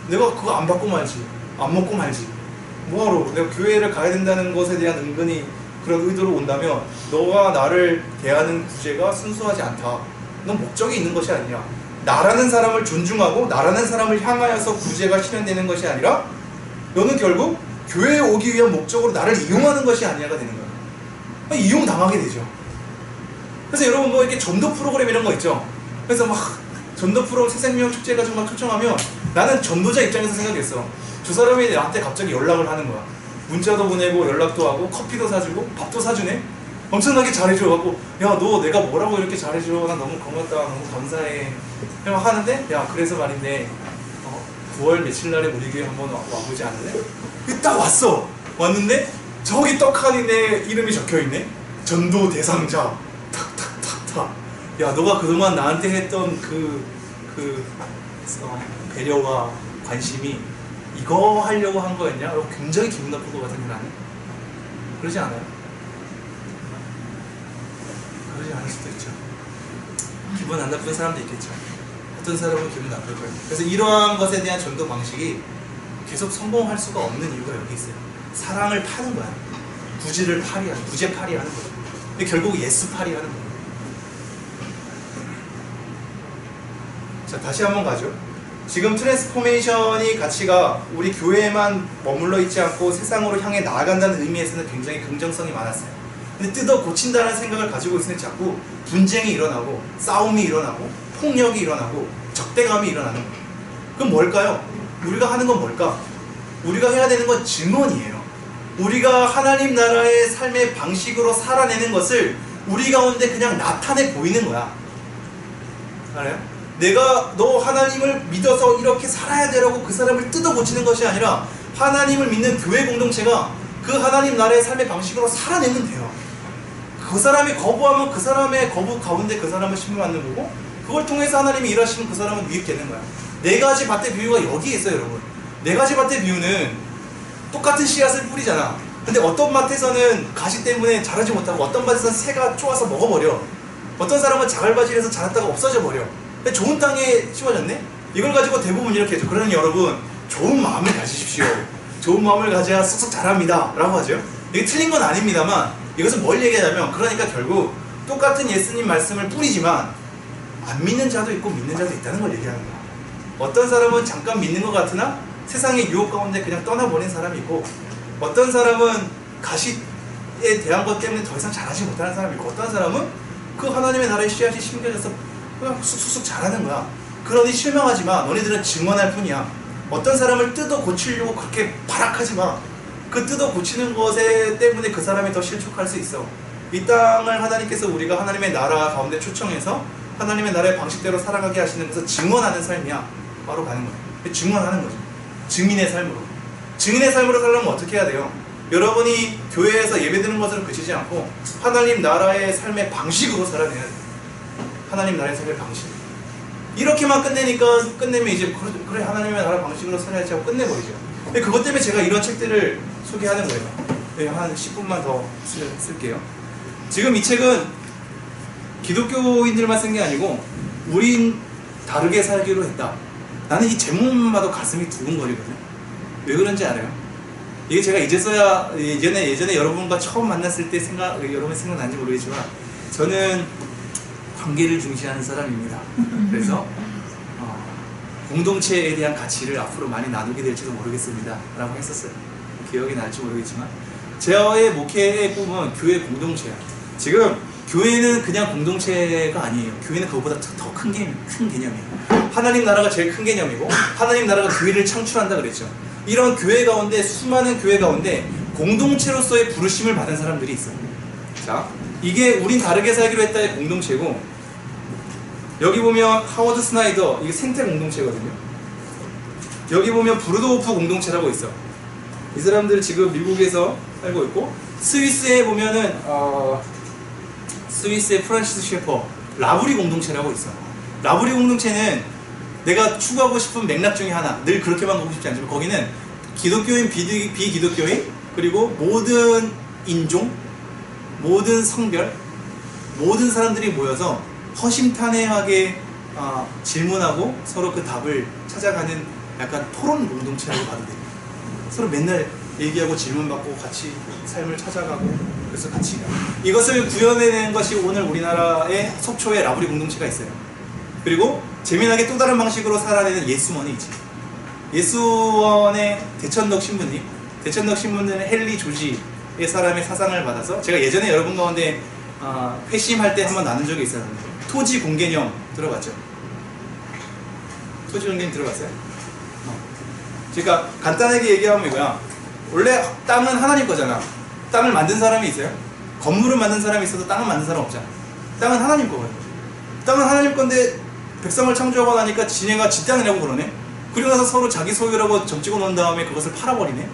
내가 그거 안 받고 말지, 안 먹고 말지. 뭐하러? 내가 교회를 가야 된다는 것에 대한 은근히 그런 의도로 온다면 너가 나를 대하는 구제가 순수하지 않다. 넌 목적이 있는 것이 아니냐. 나라는 사람을 존중하고 나라는 사람을 향하여서 구제가 실현되는 것이 아니라 너는 결국 교회에 오기 위한 목적으로 나를 이용하는 것이 아니냐가 되는 거야. 이용당하게 되죠. 그래서 여러분 뭐 이렇게 전도 프로그램 이런 거 있죠. 그래서 막 전도 프로그램 새생명 축제 가지고 막 초청하면 나는 전도자 입장에서 생각했어. 저 사람이 나한테 갑자기 연락을 하는 거야. 문자도 보내고 연락도 하고 커피도 사주고 밥도 사주네. 엄청나게 잘해줘갖고 야 너 내가 뭐라고 이렇게 잘해줘. 나 너무 고맙다. 너무 감사해. 막 하는데 야 그래서 말인데 9월 며칠 날에 우리 교회 한번 와보지 않을래? 딱 왔어. 왔는데 저기 떡하니 내 이름이 적혀있네. 전도 대상자 탁탁탁탁. 야 너가 그동안 나한테 했던 배려와 관심이 이거 하려고 한 거였냐? 굉장히 기분 나쁠 것 같은데 나는. 그러지 않아요? 그러지 않을 수도 있죠. 기분 안 나쁜 사람도 있겠죠. 어떤 사람은 기분 나쁠 거예요. 그래서 이러한 것에 대한 전도 방식이 계속 성공할 수가 없는 이유가 여기 있어요. 사랑을 파는 거야. 구제를 파리하는, 구제 파리하는 거예요. 근데 결국 예수 파리하는 거예요. 자, 다시 한번 가죠. 지금 트랜스포메이션이 가치가 우리 교회에만 머물러 있지 않고 세상으로 향해 나아간다는 의미에서는 굉장히 긍정성이 많았어요. 근데 뜯어 고친다는 생각을 가지고 있으면 자꾸 분쟁이 일어나고 싸움이 일어나고 폭력이 일어나고 적대감이 일어나는 거예요. 그럼 뭘까요? 우리가 하는 건 뭘까? 우리가 해야 되는 건 증언이에요. 우리가 하나님 나라의 삶의 방식으로 살아내는 것을 우리 가운데 그냥 나타내 보이는 거야. 알아요? 내가 너 하나님을 믿어서 이렇게 살아야 되라고 그 사람을 뜯어 고치는 것이 아니라 하나님을 믿는 교회 공동체가 그 하나님 나라의 삶의 방식으로 살아내면 돼요. 그 사람이 거부하면 그 사람의 거부 가운데 그 사람을 심어받는 거고, 그걸 통해서 하나님이 일하시면 그 사람은 유입되는 거야. 네 가지 밭의 비유가 여기에 있어요, 여러분. 네 가지 밭의 비유는 똑같은 씨앗을 뿌리잖아. 근데 어떤 밭에서는 가시 때문에 자라지 못하고 어떤 밭에서는 새가 쪼아서 먹어버려. 어떤 사람은 자갈바지에서 자랐다가 없어져 버려. 근데 좋은 땅에 심어졌네? 이걸 가지고 대부분 이렇게 해줘. 그러니 여러분, 좋은 마음을 가지십시오. 좋은 마음을 가져야 쑥쑥 자랍니다 라고 하죠. 이게 틀린 건 아닙니다만, 이것은 뭘 얘기하냐면, 그러니까 결국 똑같은 예수님 말씀을 뿌리지만 안 믿는 자도 있고 믿는 자도 있다는 걸 얘기하는 거야. 어떤 사람은 잠깐 믿는 것 같으나 세상의 유혹 가운데 그냥 떠나버린 사람이 있고, 어떤 사람은 가시에 대한 것 때문에 더 이상 자라지 못하는 사람이 있고, 어떤 사람은 그 하나님의 나라의 씨앗이 심겨져서 그냥 쑥쑥 자라는 거야. 그러니 실망하지 마. 너네들은 증언할 뿐이야. 어떤 사람을 뜯어 고치려고 그렇게 발악하지 마. 그 뜯어 고치는 것에 때문에 그 사람이 더 실족할 수 있어. 이 땅을 하나님께서 우리가 하나님의 나라 가운데 초청해서 하나님의 나라의 방식대로 살아가게 하시는 것은 증언하는 삶이야. 바로 가는 거야. 증언하는 거죠. 증인의 삶으로. 증인의 삶으로 살려면 어떻게 해야 돼요? 여러분이 교회에서 예배드리는 것으로 그치지 않고 하나님 나라의 삶의 방식으로 살아내야 돼요. 하나님 나라의 삶의 방식. 이렇게만 끝내면 이제 그래 하나님의 나라 방식으로 살아야지 하고 끝내버리죠. 근데 그것 때문에 제가 이런 책들을 소개하는 거예요. 네, 한 10분만 더 쓸게요. 지금 이 책은 기독교인들만 쓴 게 아니고 우린 다르게 살기로 했다. 나는 이 제목만 봐도 가슴이 두근거리거든요. 왜 그런지 알아요? 이게 제가 이제서야 예전에 여러분과 처음 만났을 때 여러분 생각난지 모르겠지만 저는 관계를 중시하는 사람입니다. 그래서 공동체에 대한 가치를 앞으로 많이 나누게 될지도 모르겠습니다 라고 했었어요. 기억이 날지 모르겠지만 저의 목회의 꿈은 교회 공동체야. 지금 교회는 그냥 공동체가 아니에요. 교회는 그것보다 더 큰 개념이에요. 하나님 나라가 제일 큰 개념이고 하나님 나라가 교회를 창출한다 그랬죠. 이런 교회 가운데, 수많은 교회 가운데 공동체로서의 부르심을 받은 사람들이 있어요. 자, 이게 우린 다르게 살기로 했다의 공동체고, 여기 보면 하워드 스나이더, 이게 생태 공동체거든요. 여기 보면 브루드호프 공동체라고 있어. 이 사람들 지금 미국에서 살고 있고, 스위스에 보면은 스위스의 프란시스 셰퍼 라브리 공동체라고 있어. 라브리 공동체는 내가 추구하고 싶은 맥락 중에 하나, 늘 그렇게만 가고 싶지 않지만 거기는 기독교인, 비기독교인, 그리고 모든 인종, 모든 성별, 모든 사람들이 모여서 허심탄회하게 질문하고 서로 그 답을 찾아가는 약간 토론 공동체라고 봐도 돼요. 서로 맨날 얘기하고 질문받고 같이 삶을 찾아가고, 그래서 같이 이것을 구현해낸 것이 오늘 우리나라의 속초에 라브리 공동체가 있어요. 그리고 재미나게 또 다른 방식으로 살아내는 예수원이 있지. 예수원의 대천덕 신부는 헨리 조지의 사람의 사상을 받아서, 제가 예전에 여러분 가운데 회심할 때 한번 나눈 적이 있었는데, 토지 공개념 들어봤죠? 토지 공개념 들어봤어요? 그러니까 간단하게 얘기하면 이거야. 원래 땅은 하나님 거잖아. 땅을 만든 사람이 있어요? 건물을 만든 사람이 있어도 땅을 만든 사람 없잖아. 땅은 하나님 거거든. 땅은 하나님 건데 백성을 창조하고 나니까 지네가 지 땅이라고 그러네. 그리고 나서 서로 자기 소유라고 점찍어 놓은 다음에 그것을 팔아버리네.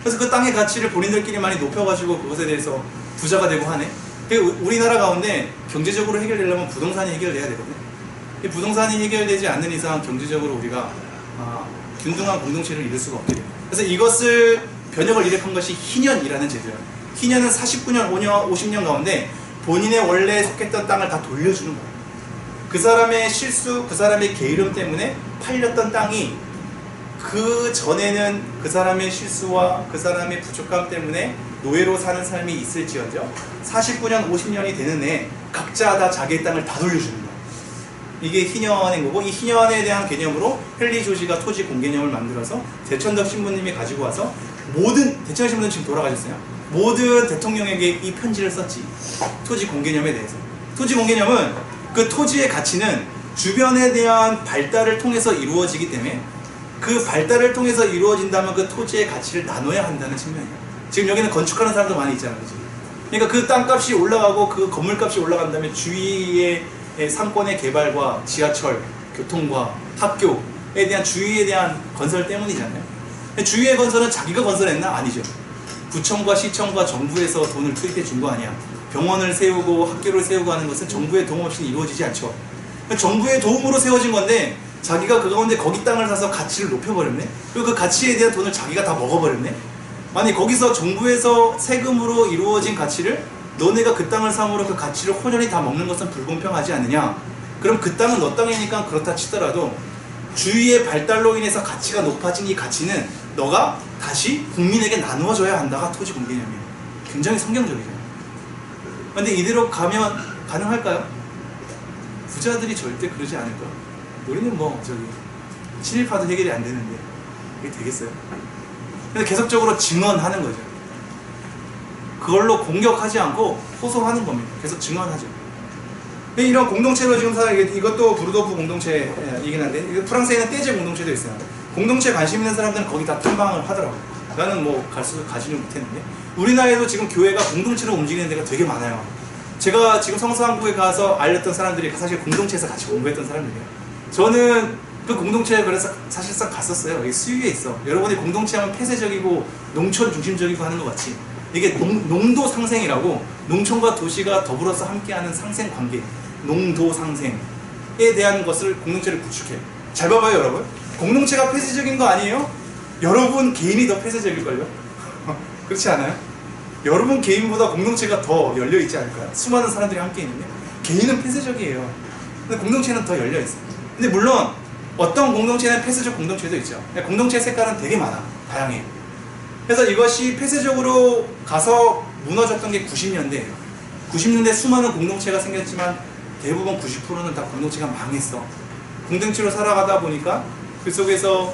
그래서 그 땅의 가치를 본인들끼리 많이 높여가지고 그것에 대해서 부자가 되고 하네. 우리나라 가운데 경제적으로 해결되려면 부동산이 해결돼야 되거든. 이 부동산이 해결되지 않는 이상 경제적으로 우리가 균등한 공동체를 이룰 수가 없게 돼요. 그래서 이것을 변혁을 일으킨 것이 희년이라는 제도예요. 희년은 49년, 50년 가운데 본인의 원래 속했던 땅을 다 돌려주는 거예요. 그 사람의 실수, 그 사람의 게으름 때문에 팔렸던 땅이 그 전에는 그 사람의 실수와 그 사람의 부족함 때문에 노예로 사는 삶이 있을지언정 49년, 50년이 되는 해 각자 다 자기의 땅을 다 돌려주는 거예요. 이게 희년인 거고, 이 희년에 대한 개념으로 헨리 조지가 토지 공개념을 만들어서 대천덕 신부님이 가지고 와서 모든, 대천덕 신부님 지금 돌아가셨어요. 모든 대통령에게 이 편지를 썼지. 토지 공개념에 대해서. 토지 공개념은 그 토지의 가치는 주변에 대한 발달을 통해서 이루어지기 때문에 그 발달을 통해서 이루어진다면 그 토지의 가치를 나눠야 한다는 측면이에요. 지금 여기는 건축하는 사람도 많이 있잖아요. 그러니까 그 땅값이 올라가고 그 건물값이 올라간다면 주위의 상권의 개발과 지하철, 교통과 학교에 대한 주위에 대한 건설 때문이잖아요. 주위의 건설은 자기가 건설했나? 아니죠. 구청과 시청과 정부에서 돈을 투입해 준 거 아니야. 병원을 세우고 학교를 세우고 하는 것은 정부의 도움 없이는 이루어지지 않죠. 정부의 도움으로 세워진 건데 자기가 그 가운데 거기 땅을 사서 가치를 높여버렸네. 그리고 그 가치에 대한 돈을 자기가 다 먹어버렸네. 아니 거기서 정부에서 세금으로 이루어진 가치를 너네가 그 땅을 사므로 그 가치를 혼연히 다 먹는 것은 불공평하지 않느냐. 그럼 그 땅은 너 땅이니까 그렇다 치더라도 주위의 발달로 인해서 가치가 높아진 이 가치는 너가 다시 국민에게 나누어줘야 한다가 토지 공개념이에요. 굉장히 성경적이죠. 근데 이대로 가면 가능할까요? 부자들이 절대 그러지 않을 거야. 우리는 뭐 저기 친일파도 해결이 안 되는데 이게 되겠어요? 그래서 계속적으로 증언하는 거죠. 그걸로 공격하지 않고 호소하는 겁니다. 계속 증언하죠. 이런 공동체로 지금 이것도 부르도프 공동체이긴 한데 프랑스에는 떼제 공동체도 있어요. 공동체에 관심 있는 사람들은 거기 다 탐방을 하더라고요. 나는 뭐 가지는 못했는데 우리나라에도 지금 교회가 공동체로 움직이는 데가 되게 많아요. 제가 지금 성서한국에 가서 알렸던 사람들이 사실 공동체에서 같이 공부했던 사람들이에요. 저는 그 공동체에 그래서 사실상 갔었어요. 여기 수유에 있어. 여러분이 공동체 하면 폐쇄적이고 농촌 중심적이고 하는 것 같이 이게 농도 상생이라고 농촌과 도시가 더불어서 함께하는 상생 관계, 농도 상생에 대한 것을 공동체를 구축해요. 잘 봐봐요 여러분. 공동체가 폐쇄적인 거 아니에요? 여러분 개인이 더 폐쇄적일걸요? 그렇지 않아요? 여러분 개인보다 공동체가 더 열려있지 않을까요? 수많은 사람들이 함께 있는데 개인은 폐쇄적이에요. 근데 공동체는 더 열려있어요. 근데 물론 어떤 공동체는 폐쇄적 공동체도 있죠. 공동체 색깔은 되게 많아. 다양해요. 그래서 이것이 폐쇄적으로 가서 무너졌던 게 90년대예요. 90년대 수많은 공동체가 생겼지만 대부분 90%는 다 공동체가 망했어. 공동체로 살아가다 보니까 그 속에서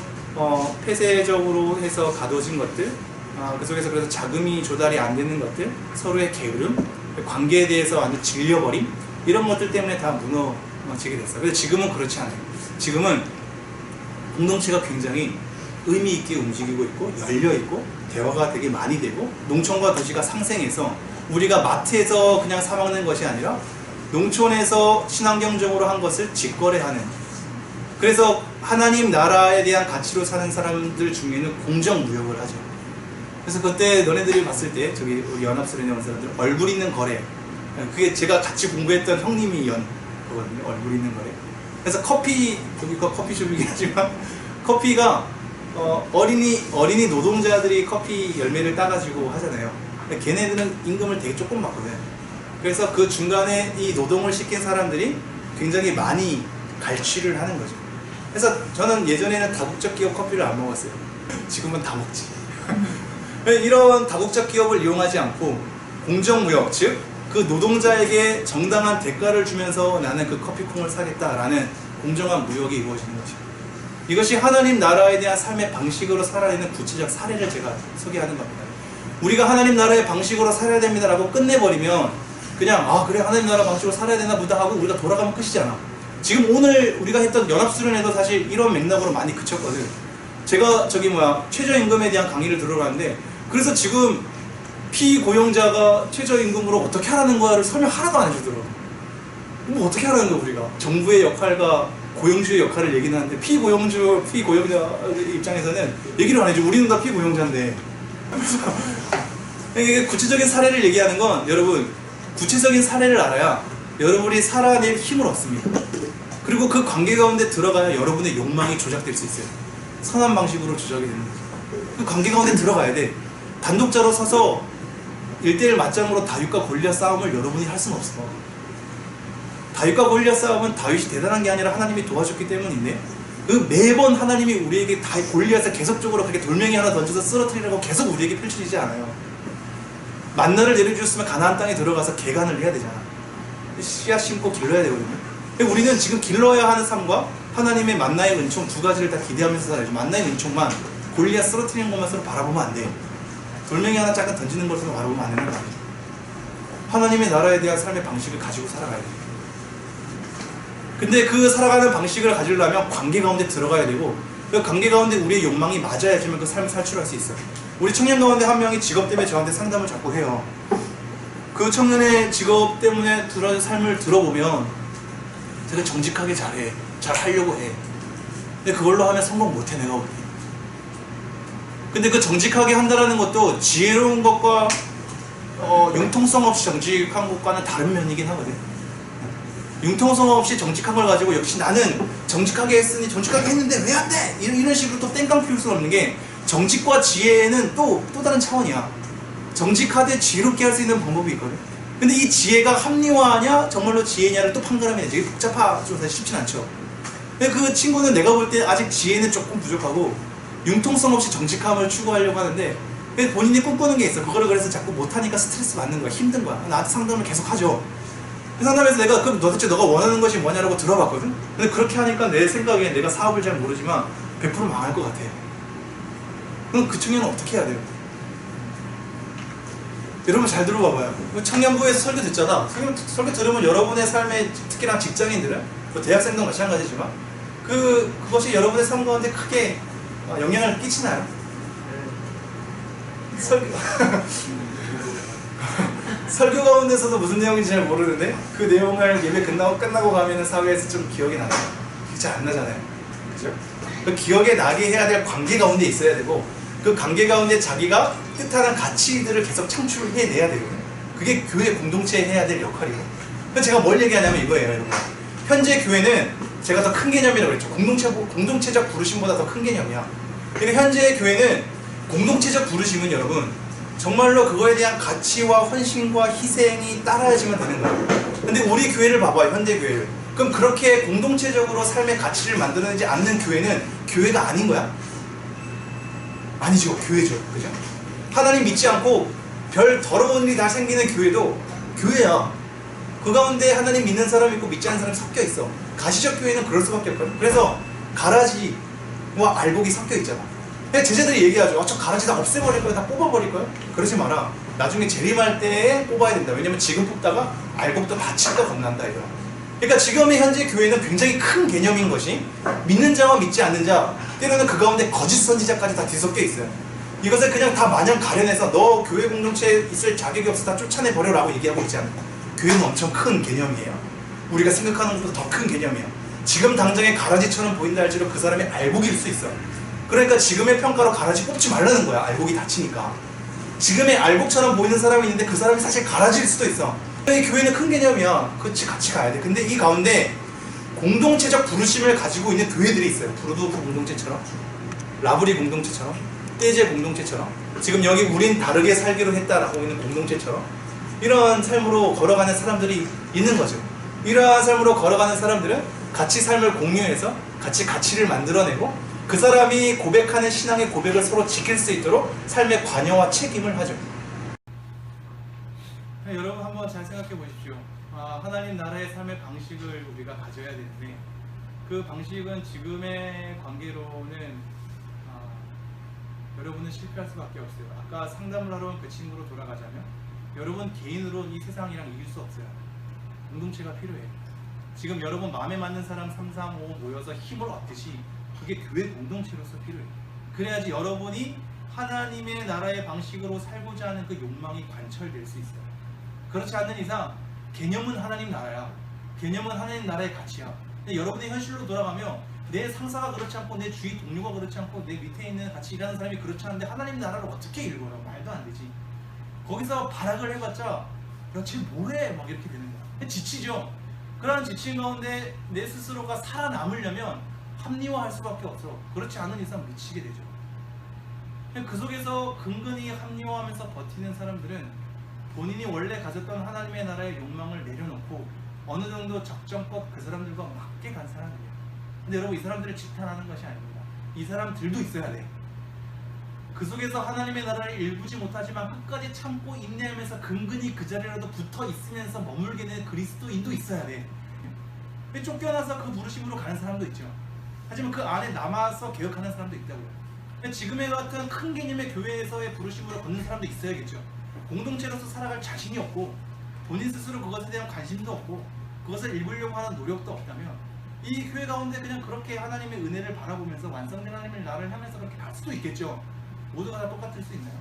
폐쇄적으로 해서 가둬진 것들, 그 속에서 그래서 자금이 조달이 안 되는 것들, 서로의 게으름, 관계에 대해서 완전 질려버림, 이런 것들 때문에 다 무너지게 됐어요. 그래서 지금은 그렇지 않아요. 지금은 공동체가 굉장히 의미 있게 움직이고 있고 열려 있고 대화가 되게 많이 되고 농촌과 도시가 상생해서 우리가 마트에서 그냥 사 먹는 것이 아니라 농촌에서 친환경적으로 한 것을 직거래하는, 그래서 하나님 나라에 대한 가치로 사는 사람들 중에는 공정무역을 하죠. 그래서 그때 너네들이 봤을 때 저기 우리 연합수련회 온 사람들 얼굴 있는 거래, 그게 제가 같이 공부했던 형님이 연 그거거든요. 얼굴 있는 거래. 그래서 커피, 여기가 커피숍이긴 하지만 커피가 어린이 노동자들이 커피 열매를 따가지고 하잖아요. 걔네들은 임금을 되게 조금 받거든. 그래서 그 중간에 이 노동을 시킨 사람들이 굉장히 많이 갈취를 하는 거죠. 그래서 저는 예전에는 다국적 기업 커피를 안 먹었어요. 지금은 다 먹지. 이런 다국적 기업을 이용하지 않고 공정무역, 즉 그 노동자에게 정당한 대가를 주면서 나는 그 커피콩을 사겠다라는 공정한 무역이 이루어지는 것이죠. 이것이 하나님 나라에 대한 삶의 방식으로 살아야 되는 구체적 사례를 제가 소개하는 겁니다. 우리가 하나님 나라의 방식으로 살아야 됩니다 라고 끝내버리면 그냥 그래 하나님 나라 방식으로 살아야 되나 보다 하고 우리가 돌아가면 끝이잖아. 지금 오늘 우리가 했던 연합수련회도 사실 이런 맥락으로 많이 그쳤거든. 제가 최저임금에 대한 강의를 들어봤는데, 그래서 지금 피고용자가 최저임금으로 어떻게 하라는 거를 설명 하나도 안 해주더라고요. 뭐 어떻게 하라는 거야 우리가. 정부의 역할과 고용주의 역할을 얘기는 하는데 피고용자 입장에서는 얘기를 안 해줘. 우리는 다 피고용자인데. 이게 구체적인 사례를 얘기하는 건, 여러분 구체적인 사례를 알아야 여러분이 살아낼 힘을 얻습니다. 그리고 그 관계 가운데 들어가야 여러분의 욕망이 조작될 수 있어요. 선한 방식으로 조작이 되는 거죠. 그 관계 가운데 들어가야 돼. 단독자로 서서 1대1 맞짱으로 다윗과 골리앗 싸움을 여러분이 할 수는 없어. 다윗과 골리앗 싸움은 다윗이 대단한 게 아니라 하나님이 도와줬기 때문인데, 그 매번 하나님이 우리에게 골리앗을 계속적으로 그렇게 돌멩이 하나 던져서 쓰러뜨리라고 계속 우리에게 펼쳐지지 않아요. 만나를 내려주셨으면 가나안 땅에 들어가서 개간을 해야 되잖아. 씨앗 심고 길러야 되거든요. 우리는 지금 길러야 하는 삶과 하나님의 만나의 은총 두 가지를 다 기대하면서 살아야죠. 만나의 은총만 골리앗 쓰러뜨리는 것만 서로 바라보면 안 돼. 돌멩이 하나 잠깐 던지는 것으로 바라보면 안 되는 거 아니죠. 하나님의 나라에 대한 삶의 방식을 가지고 살아가야 돼. 근데 그 살아가는 방식을 가지려면 관계 가운데 들어가야 되고, 그 관계 가운데 우리의 욕망이 맞아야지만 그 삶을 살출할 수 있어요. 우리 청년 가운데 한 명이 직업 때문에 저한테 상담을 자꾸 해요. 그 청년의 직업 때문에 삶을 들어보면 되게 정직하게 잘해. 잘 하려고 해. 근데 그걸로 하면 성공 못해, 내가 보기에. 근데 그 정직하게 한다는 것도 지혜로운 것과 융통성 없이 정직한 것과는 다른 면이긴 하거든. 융통성 없이 정직한 걸 가지고 역시 나는 정직하게 했으니 정직하게 했는데 왜 안 돼? 이런 식으로 또 땡깡 피울 수 없는 게, 정직과 지혜는 또 다른 차원이야. 정직하되 지혜롭게 할 수 있는 방법이 있거든. 근데 이 지혜가 합리화냐 정말로 지혜냐를 또 판가름해야 돼. 이게 복잡하죠. 사실 쉽진 않죠. 근데 그 친구는 내가 볼 때 아직 지혜는 조금 부족하고 융통성 없이 정직함을 추구하려고 하는데, 본인이 꿈꾸는 게 있어. 그거를 그래서 자꾸 못하니까 스트레스 받는 거야. 힘든 거야. 나한테 상담을 계속 하죠. 그 상담에서 내가 그럼 도대체 너가 원하는 것이 뭐냐라고 들어봤거든. 근데 그렇게 하니까 내 생각에, 내가 사업을 잘 모르지만 100% 망할 것 같아. 그럼 그 청년은 어떻게 해야 돼요? 여러분 잘 들어봐봐요. 청년부에서 설교 듣잖아. 설교 들으면 여러분의 삶에, 특히나 직장인들은, 대학생도 마찬가지지만 그것이 여러분의 삶 가운데 크게 영향을 끼치나요? 설교 가운데서도 무슨 내용인지 잘 모르는데 그 내용을 예배 끝나고 가면은 사회에서 좀 기억이 나요. 잘 안 나잖아요. 그죠? 그 기억에 나게 해야 될 관계 가운데 있어야 되고, 그 관계 가운데 자기가 뜻하는 가치들을 계속 창출해내야 되거든요. 그게 교회 공동체에 해야 될 역할이고. 그래서 제가 뭘 얘기하냐면 이거예요, 여러분. 현재 교회는 제가 더 큰 개념이라고 그랬죠. 공동체적 부르심보다 더 큰 개념이야. 그러니까 현재 교회는 공동체적 부르심은, 여러분, 정말로 그거에 대한 가치와 헌신과 희생이 따라야지만 되는 거예요. 근데 우리 교회를 봐봐요, 현대 교회를. 그럼 그렇게 공동체적으로 삶의 가치를 만들어내지 않는 교회는 교회가 아닌 거야? 아니죠. 교회죠. 그죠? 하나님 믿지 않고 별 더러운 일이 다 생기는 교회도 교회야. 그 가운데 하나님 믿는 사람 있고 믿지 않는 사람이 섞여 있어. 가시적 교회는 그럴 수밖에 없거든. 그래서 가라지와 알곡이 섞여 있잖아. 제자들이 얘기하죠. 저 가라지 다 없애버릴 거야, 다 뽑아버릴 거야? 그러지 마라. 나중에 재림할 때 뽑아야 된다. 왜냐면 지금 뽑다가 알곡도 다칠까 겁난다, 이거. 그러니까 지금의 현재 교회는 굉장히 큰 개념인 것이, 믿는 자와 믿지 않는 자, 때로는 그 가운데 거짓 선지자까지 다 뒤섞여 있어요. 이것을 그냥 다 마냥 가려내서 너 교회 공동체에 있을 자격이 없어, 다 쫓아내버려라고 얘기하고 있지 않아요. 교회는 엄청 큰 개념이에요. 우리가 생각하는 것보다 더 큰 개념이에요. 지금 당장의 가라지처럼 보인다 할지라도 그 사람이 알곡일 수 있어. 그러니까 지금의 평가로 가라지 뽑지 말라는 거야. 알곡이 다치니까. 지금의 알곡처럼 보이는 사람이 있는데 그 사람이 사실 가라지일 수도 있어. 이 교회는 큰 개념이야. 그치, 같이 가야 돼. 근데 이 가운데 공동체적 부르심을 가지고 있는 교회들이 있어요. 브루드호프 공동체처럼, 라브리 공동체처럼, 떼제 공동체처럼, 지금 여기 우린 다르게 살기로 했다라고 있는 공동체처럼, 이런 삶으로 걸어가는 사람들이 있는 거죠. 이러한 삶으로 걸어가는 사람들은 같이 삶을 공유해서 같이 가치를 만들어내고, 그 사람이 고백하는 신앙의 고백을 서로 지킬 수 있도록 삶의 관여와 책임을 하죠. 여러분 한번 잘 생각해 보십시오. 하나님 나라의 삶의 방식을 우리가 가져야 되는데, 그 방식은 지금의 관계로는 여러분은 실패할 수밖에 없어요. 아까 상담을 하러 온 그 친구로 돌아가자면, 여러분 개인으로 이 세상이랑 이길 수 없어요. 공동체가 필요해요. 지금 여러분 마음에 맞는 사람 3, 3, 5 모여서 힘을 얻듯이 그게 교회 공동체로서 필요해요. 그래야지 여러분이 하나님의 나라의 방식으로 살고자 하는 그 욕망이 관철될 수 있어요. 그렇지 않는 이상 개념은 하나님 나라야. 개념은 하나님 나라의 가치야. 근데 여러분의 현실로 돌아가면 내 상사가 그렇지 않고 내 주위 동료가 그렇지 않고 내 밑에 있는 같이 일하는 사람이 그렇지 않은데 하나님 나라를 어떻게 읽어라? 말도 안 되지. 거기서 발악을 해봤자 야쟤 뭐래? 막 이렇게 되는 거야. 지치죠. 그러한 지친 가운데 내 스스로가 살아남으려면 합리화할 수밖에 없어. 그렇지 않은 이상 미치게 되죠. 그 속에서 근근히 합리화하면서 버티는 사람들은 본인이 원래 가졌던 하나님의 나라의 욕망을 내려놓고 어느 정도 적정법 그 사람들과 맞게 간 사람들이에요. 근데 여러분 이 사람들을 지탄하는 것이 아닙니다. 이 사람들도 있어야 돼. 그 속에서 하나님의 나라를 일구지 못하지만 끝까지 참고 인내하면서 근근히 그 자리라도 붙어 있으면서 머물게 되는 그리스도인도 있어야 돼. 쫓겨나서 그 부르심으로 가는 사람도 있죠. 하지만 그 안에 남아서 개혁하는 사람도 있다고요. 지금의 같은 큰 개념의 교회에서의 부르심으로 걷는 사람도 있어야겠죠. 공동체로서 살아갈 자신이 없고 본인 스스로 그것에 대한 관심도 없고 그것을 읽으려고 하는 노력도 없다면 이 교회 가운데 그냥 그렇게 하나님의 은혜를 바라보면서 완성된 하나님의 나라를 하면서 그렇게 갈 수도 있겠죠. 모두가 다 똑같을 수 있나요?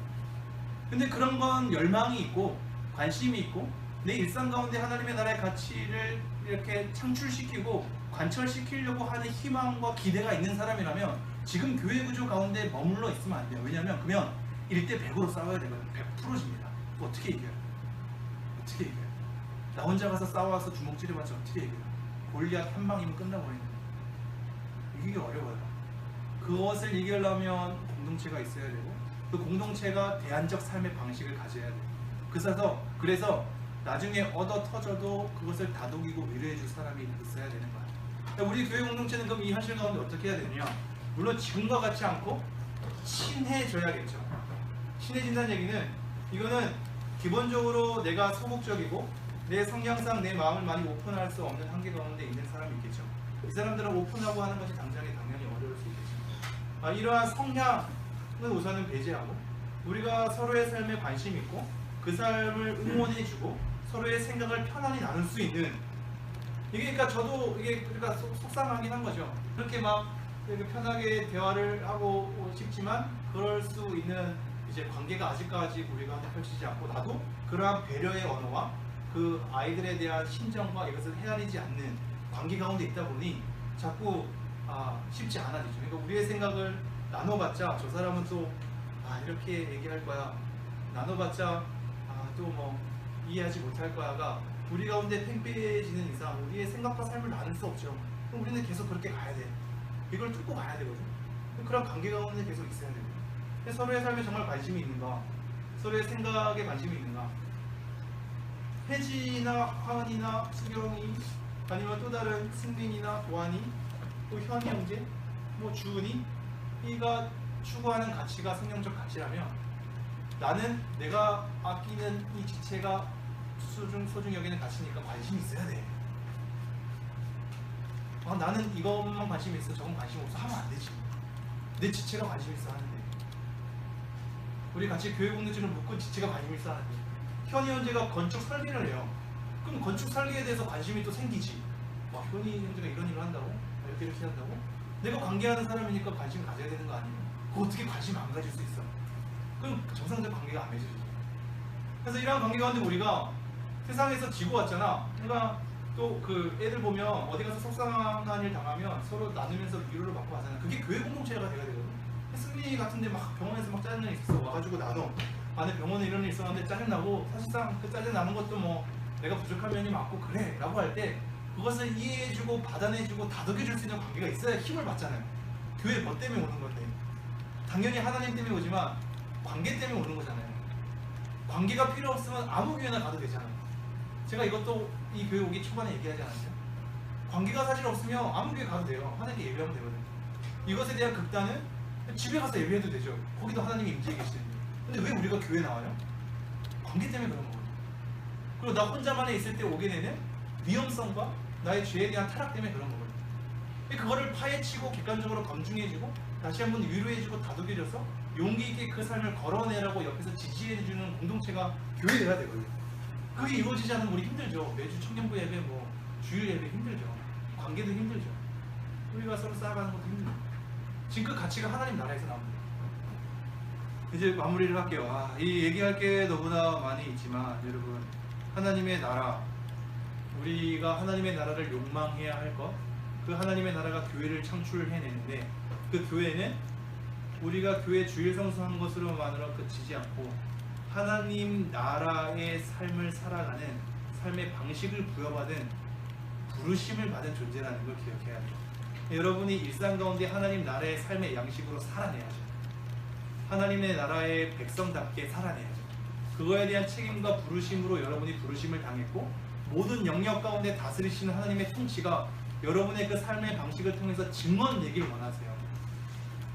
근데 그런 건 열망이 있고 관심이 있고 내 일상 가운데 하나님의 나라의 가치를 이렇게 창출시키고 관철시키려고 하는 희망과 기대가 있는 사람이라면 지금 교회 구조 가운데 머물러 있으면 안 돼요. 왜냐하면 그러면 1대 100으로 싸워야 되거든요. 100%집니다. 어떻게 이겨요? 어떻게 이겨요? 나 혼자 가서 싸워서 주먹질해봤자 어떻게 이겨요? 골리앗 한 방이면 끝나버리는 거예요. 이기기 어려워요. 그것을 이기려면 공동체가 있어야 되고 그 공동체가 대안적 삶의 방식을 가져야 돼요. 그래서 나중에 얻어 터져도 그것을 다독이고 위로해 줄 사람이 있어야 되는 거예요. 우리 교회 공동체는 그럼 이 현실 가운데 어떻게 해야 되느냐? 물론 지금과 같지 않고 친해져야겠죠. 친해진다는 얘기는 이거는 기본적으로 내가 소극적이고 내 성향상 내 마음을 많이 오픈할 수 없는 한계 가운데 있는 사람이 있겠죠. 이 사람들은 오픈하고 하는 것이 당연히 어려울 수 있겠죠. 이러한 성향은 우선은 배제하고 우리가 서로의 삶에 관심 있고 그 삶을 응원해주고 서로의 생각을 편안히 나눌 수 있는 이게 그러니까 저도 이게 그러니까 속상하긴 한 거죠. 그렇게 막 편하게 대화를 하고 싶지만 그럴 수 있는 이제 관계가 아직까지 우리가 펼치지 않고 나도 그러한 배려의 언어와 그 아이들에 대한 심정과 이것을 헤아리지 않는 관계 가운데 있다 보니 자꾸 쉽지 않아지죠. 그러니까 우리의 생각을 나눠봤자 저 사람은 또 이렇게 얘기할 거야. 나눠봤자 또 뭐 이해하지 못할 거야가 우리 가운데 팽배해지는 이상 우리의 생각과 삶을 나눌 수 없죠. 그럼 우리는 계속 그렇게 가야 돼. 이걸 뚫고 가야 되거든. 그런 관계 가운데 계속 있어야 되고 서로의 삶에 정말 관심이 있는가, 서로의 생각에 관심이 있는가. 혜진이나 하은이나 수경이 아니면 또 다른 승빈이나 도환이 또 현이 형제 뭐 주은이 이가 추구하는 가치가 성경적 가치라면 나는 내가 아끼는 이 지체가 소중히 여기는 가치니까 관심이 있어야 돼. 나는 이것만 관심이 있어 저건 관심 없어 하면 안 되지. 내 지체가 관심 있어 하는데 우리 같이 교회 공동체를 묻고 지체가 관심 있어 하는데 현이 형제가 건축 설계를 해요. 그럼 건축 설계에 대해서 관심이 또 생기지. 현이 형제가 이런 일을 한다고? 이렇게 한다고? 내가 관계하는 사람이니까 관심을 가져야 되는 거 아니에요? 그거 어떻게 관심 안 가질 수 있어? 그럼 정상적 관계가 안 맺어지죠. 그래서 이러한 관계 가운데 우리가 세상에서 지고 왔잖아. 그러니까 또 그 애들 보면 어디 가서 속상한 일 당하면 서로 나누면서 위로를 받고 하잖아. 그게 교회 공동체가 돼야 되거든. 승리 같은데 막 병원에서 막 짜증이 있어 와가지고 나눠. 내 병원에 이런 일 있었는데 짜증나고 사실상 그 짜증 나는 것도 뭐 내가 부족한 면이 많고 그래 라고 할 때 그것을 이해해주고 받아내주고 다독여줄 수 있는 관계가 있어야 힘을 받잖아요. 교회 뭐 때문에 오는 건데 당연히 하나님 때문에 오지만 관계 때문에 오는 거잖아요. 관계가 필요 없으면 아무 교회나 가도 되잖아요. 제가 이것도 이 교회 오기 초반에 얘기하지 않았어요? 관계가 사실 없으면 아무 교회 가도 돼요. 하나님께 예배하면 되거든요. 이것에 대한 극단은 집에 가서 예배해도 되죠. 거기도 하나님이 임재해 계시는데. 근데 왜 우리가 교회 나와요? 관계 때문에 그런 거거든요. 그리고 나 혼자만에 있을 때 오게 되는 위험성과 나의 죄에 대한 타락 때문에 그런 거거든요. 그거를 파헤치고 객관적으로 검증해주고 다시 한번 위로해주고 다독여줘서 용기 있게 그 삶을 걸어내라고 옆에서 지지해주는 공동체가 교회여야 되거든요. 그게 이루어지지 않으면 우리 힘들죠. 매주 청년부 예배, 뭐 주일 예배 힘들죠. 관계도 힘들죠. 우리가 서로 쌓아가는 것도 힘들죠. 지금 그 가치가 하나님 나라에서 나옵니다. 이제 마무리를 할게요. 이 얘기할 게 너무나 많이 있지만 여러분, 하나님의 나라, 우리가 하나님의 나라를 욕망해야 할 것, 그 하나님의 나라가 교회를 창출해내는데 그 교회는 우리가 교회 주일 성수한 것으로만으로 그치지 않고 하나님 나라의 삶을 살아가는 삶의 방식을 부여받은 부르심을 받은 존재라는 걸 기억해야 돼요. 여러분이 일상 가운데 하나님 나라의 삶의 양식으로 살아내야죠. 하나님의 나라의 백성답게 살아내야죠. 그거에 대한 책임과 부르심으로 여러분이 부르심을 당했고 모든 영역 가운데 다스리시는 하나님의 통치가 여러분의 그 삶의 방식을 통해서 증언되길 원하세요.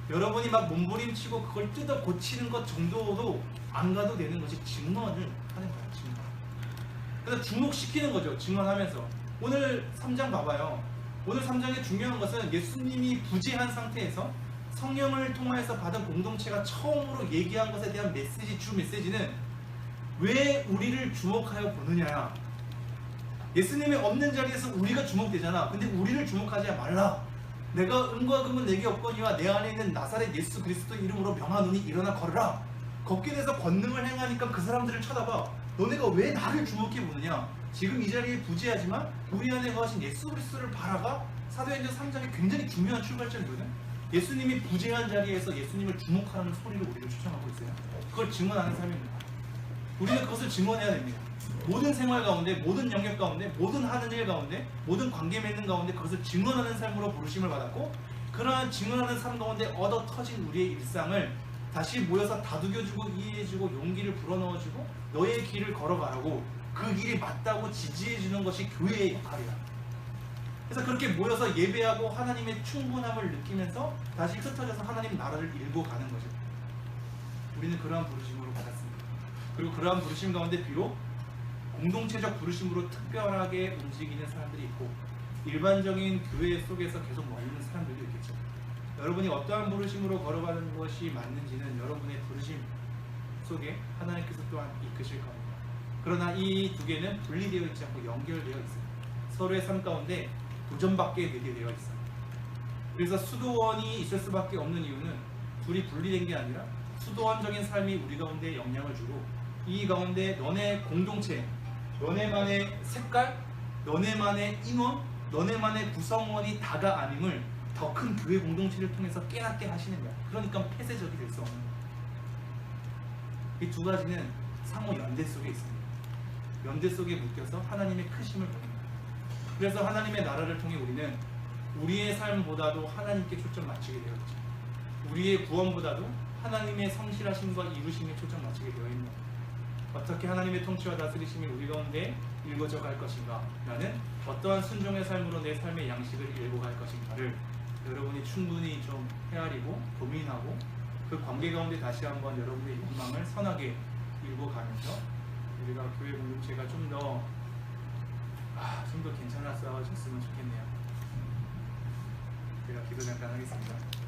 여러분이 막 몸부림치고 그걸 뜯어 고치는 것 정도도 안 가도 되는 것이 증언을 하는 거예요. 증언. 그래서 주목시키는 거죠. 증언하면서. 오늘 3장 봐봐요. 오늘 3장의 중요한 것은 예수님이 부재한 상태에서 성령을 통하여서 받은 공동체가 처음으로 얘기한 것에 대한 메시지, 주 메시지는 왜 우리를 주목하여 보느냐. 예수님이 없는 자리에서 우리가 주목되잖아. 근데 우리를 주목하지 말라. 내가 은과 금은 내게 없거니와 내 안에 있는 나사렛 예수 그리스도 이름으로 명하노니 일어나 걸으라. 걷게 돼서 권능을 행하니까 그 사람들을 쳐다봐. 너네가 왜 나를 주목해 보느냐. 지금 이 자리에 부재하지만 우리 안에 거하신 예수 그리스도를 바라가 사도행전 3장이 굉장히 중요한 출발점이거든. 예수님이 부재한 자리에서 예수님을 주목하는 소리를 우리를 추천하고 있어요. 그걸 증언하는 삶입니다. 우리는 그것을 증언해야 됩니다. 모든 생활 가운데, 모든 영역 가운데, 모든 하는 일 가운데, 모든 관계 맺는 가운데 그것을 증언하는 삶으로 부르심을 받았고, 그러한 증언하는 삶 가운데 얻어 터진 우리의 일상을 다시 모여서 다독여주고 이해해주고 용기를 불어넣어주고 너의 길을 걸어가라고, 그 길이 맞다고 지지해주는 것이 교회의 역할이야. 그래서 그렇게 모여서 예배하고 하나님의 충분함을 느끼면서 다시 흩어져서 하나님 나라를 일고 가는 거죠. 우리는 그러한 부르심으로 받았습니다. 그리고 그러한 부르심 가운데 비록 공동체적 부르심으로 특별하게 움직이는 사람들이 있고 일반적인 교회 속에서 계속 머무는 사람들도 있겠죠. 여러분이 어떠한 부르심으로 걸어가는 것이 맞는지는 여러분의 부르심 속에 하나님께서 또한 이끄실 겁니다. 그러나 이 두 개는 분리되어 있지 않고 연결되어 있어요. 서로의 삶 가운데 도전받게 되게 되어 있어요. 그래서 수도원이 있을 수밖에 없는 이유는 둘이 분리된 게 아니라 수도원적인 삶이 우리 가운데 영향을 주고 이 가운데 너네 공동체, 너네만의 색깔, 너네만의 인원, 너네만의 구성원이 다가 아님을 더 큰 교회 공동체를 통해서 깨닫게 하시는 거야. 그러니까 폐쇄적이 될 수 없는 거야. 이 두 가지는 상호 연대 속에 있습니다. 연대 속에 묶여서 하나님의 크심을 보는 거야. 그래서 하나님의 나라를 통해 우리는 우리의 삶보다도 하나님께 초점 맞추게 되어 있죠. 우리의 구원보다도 하나님의 성실하심과 이루심에 초점 맞추게 되어 있는 거야. 어떻게 하나님의 통치와 다스리심이 우리 가운데 일궈져 갈 것인가, 나는 어떠한 순종의 삶으로 내 삶의 양식을 일고 갈 것인가를 여러분이 충분히 좀 헤아리고 고민하고 그 관계 가운데 다시 한번 여러분의 욕망을 선하게 일고 가면서 우리가 교회 공동체가 좀 더 괜찮았으면 좋겠네요. 제가 기도 잠깐 하겠습니다.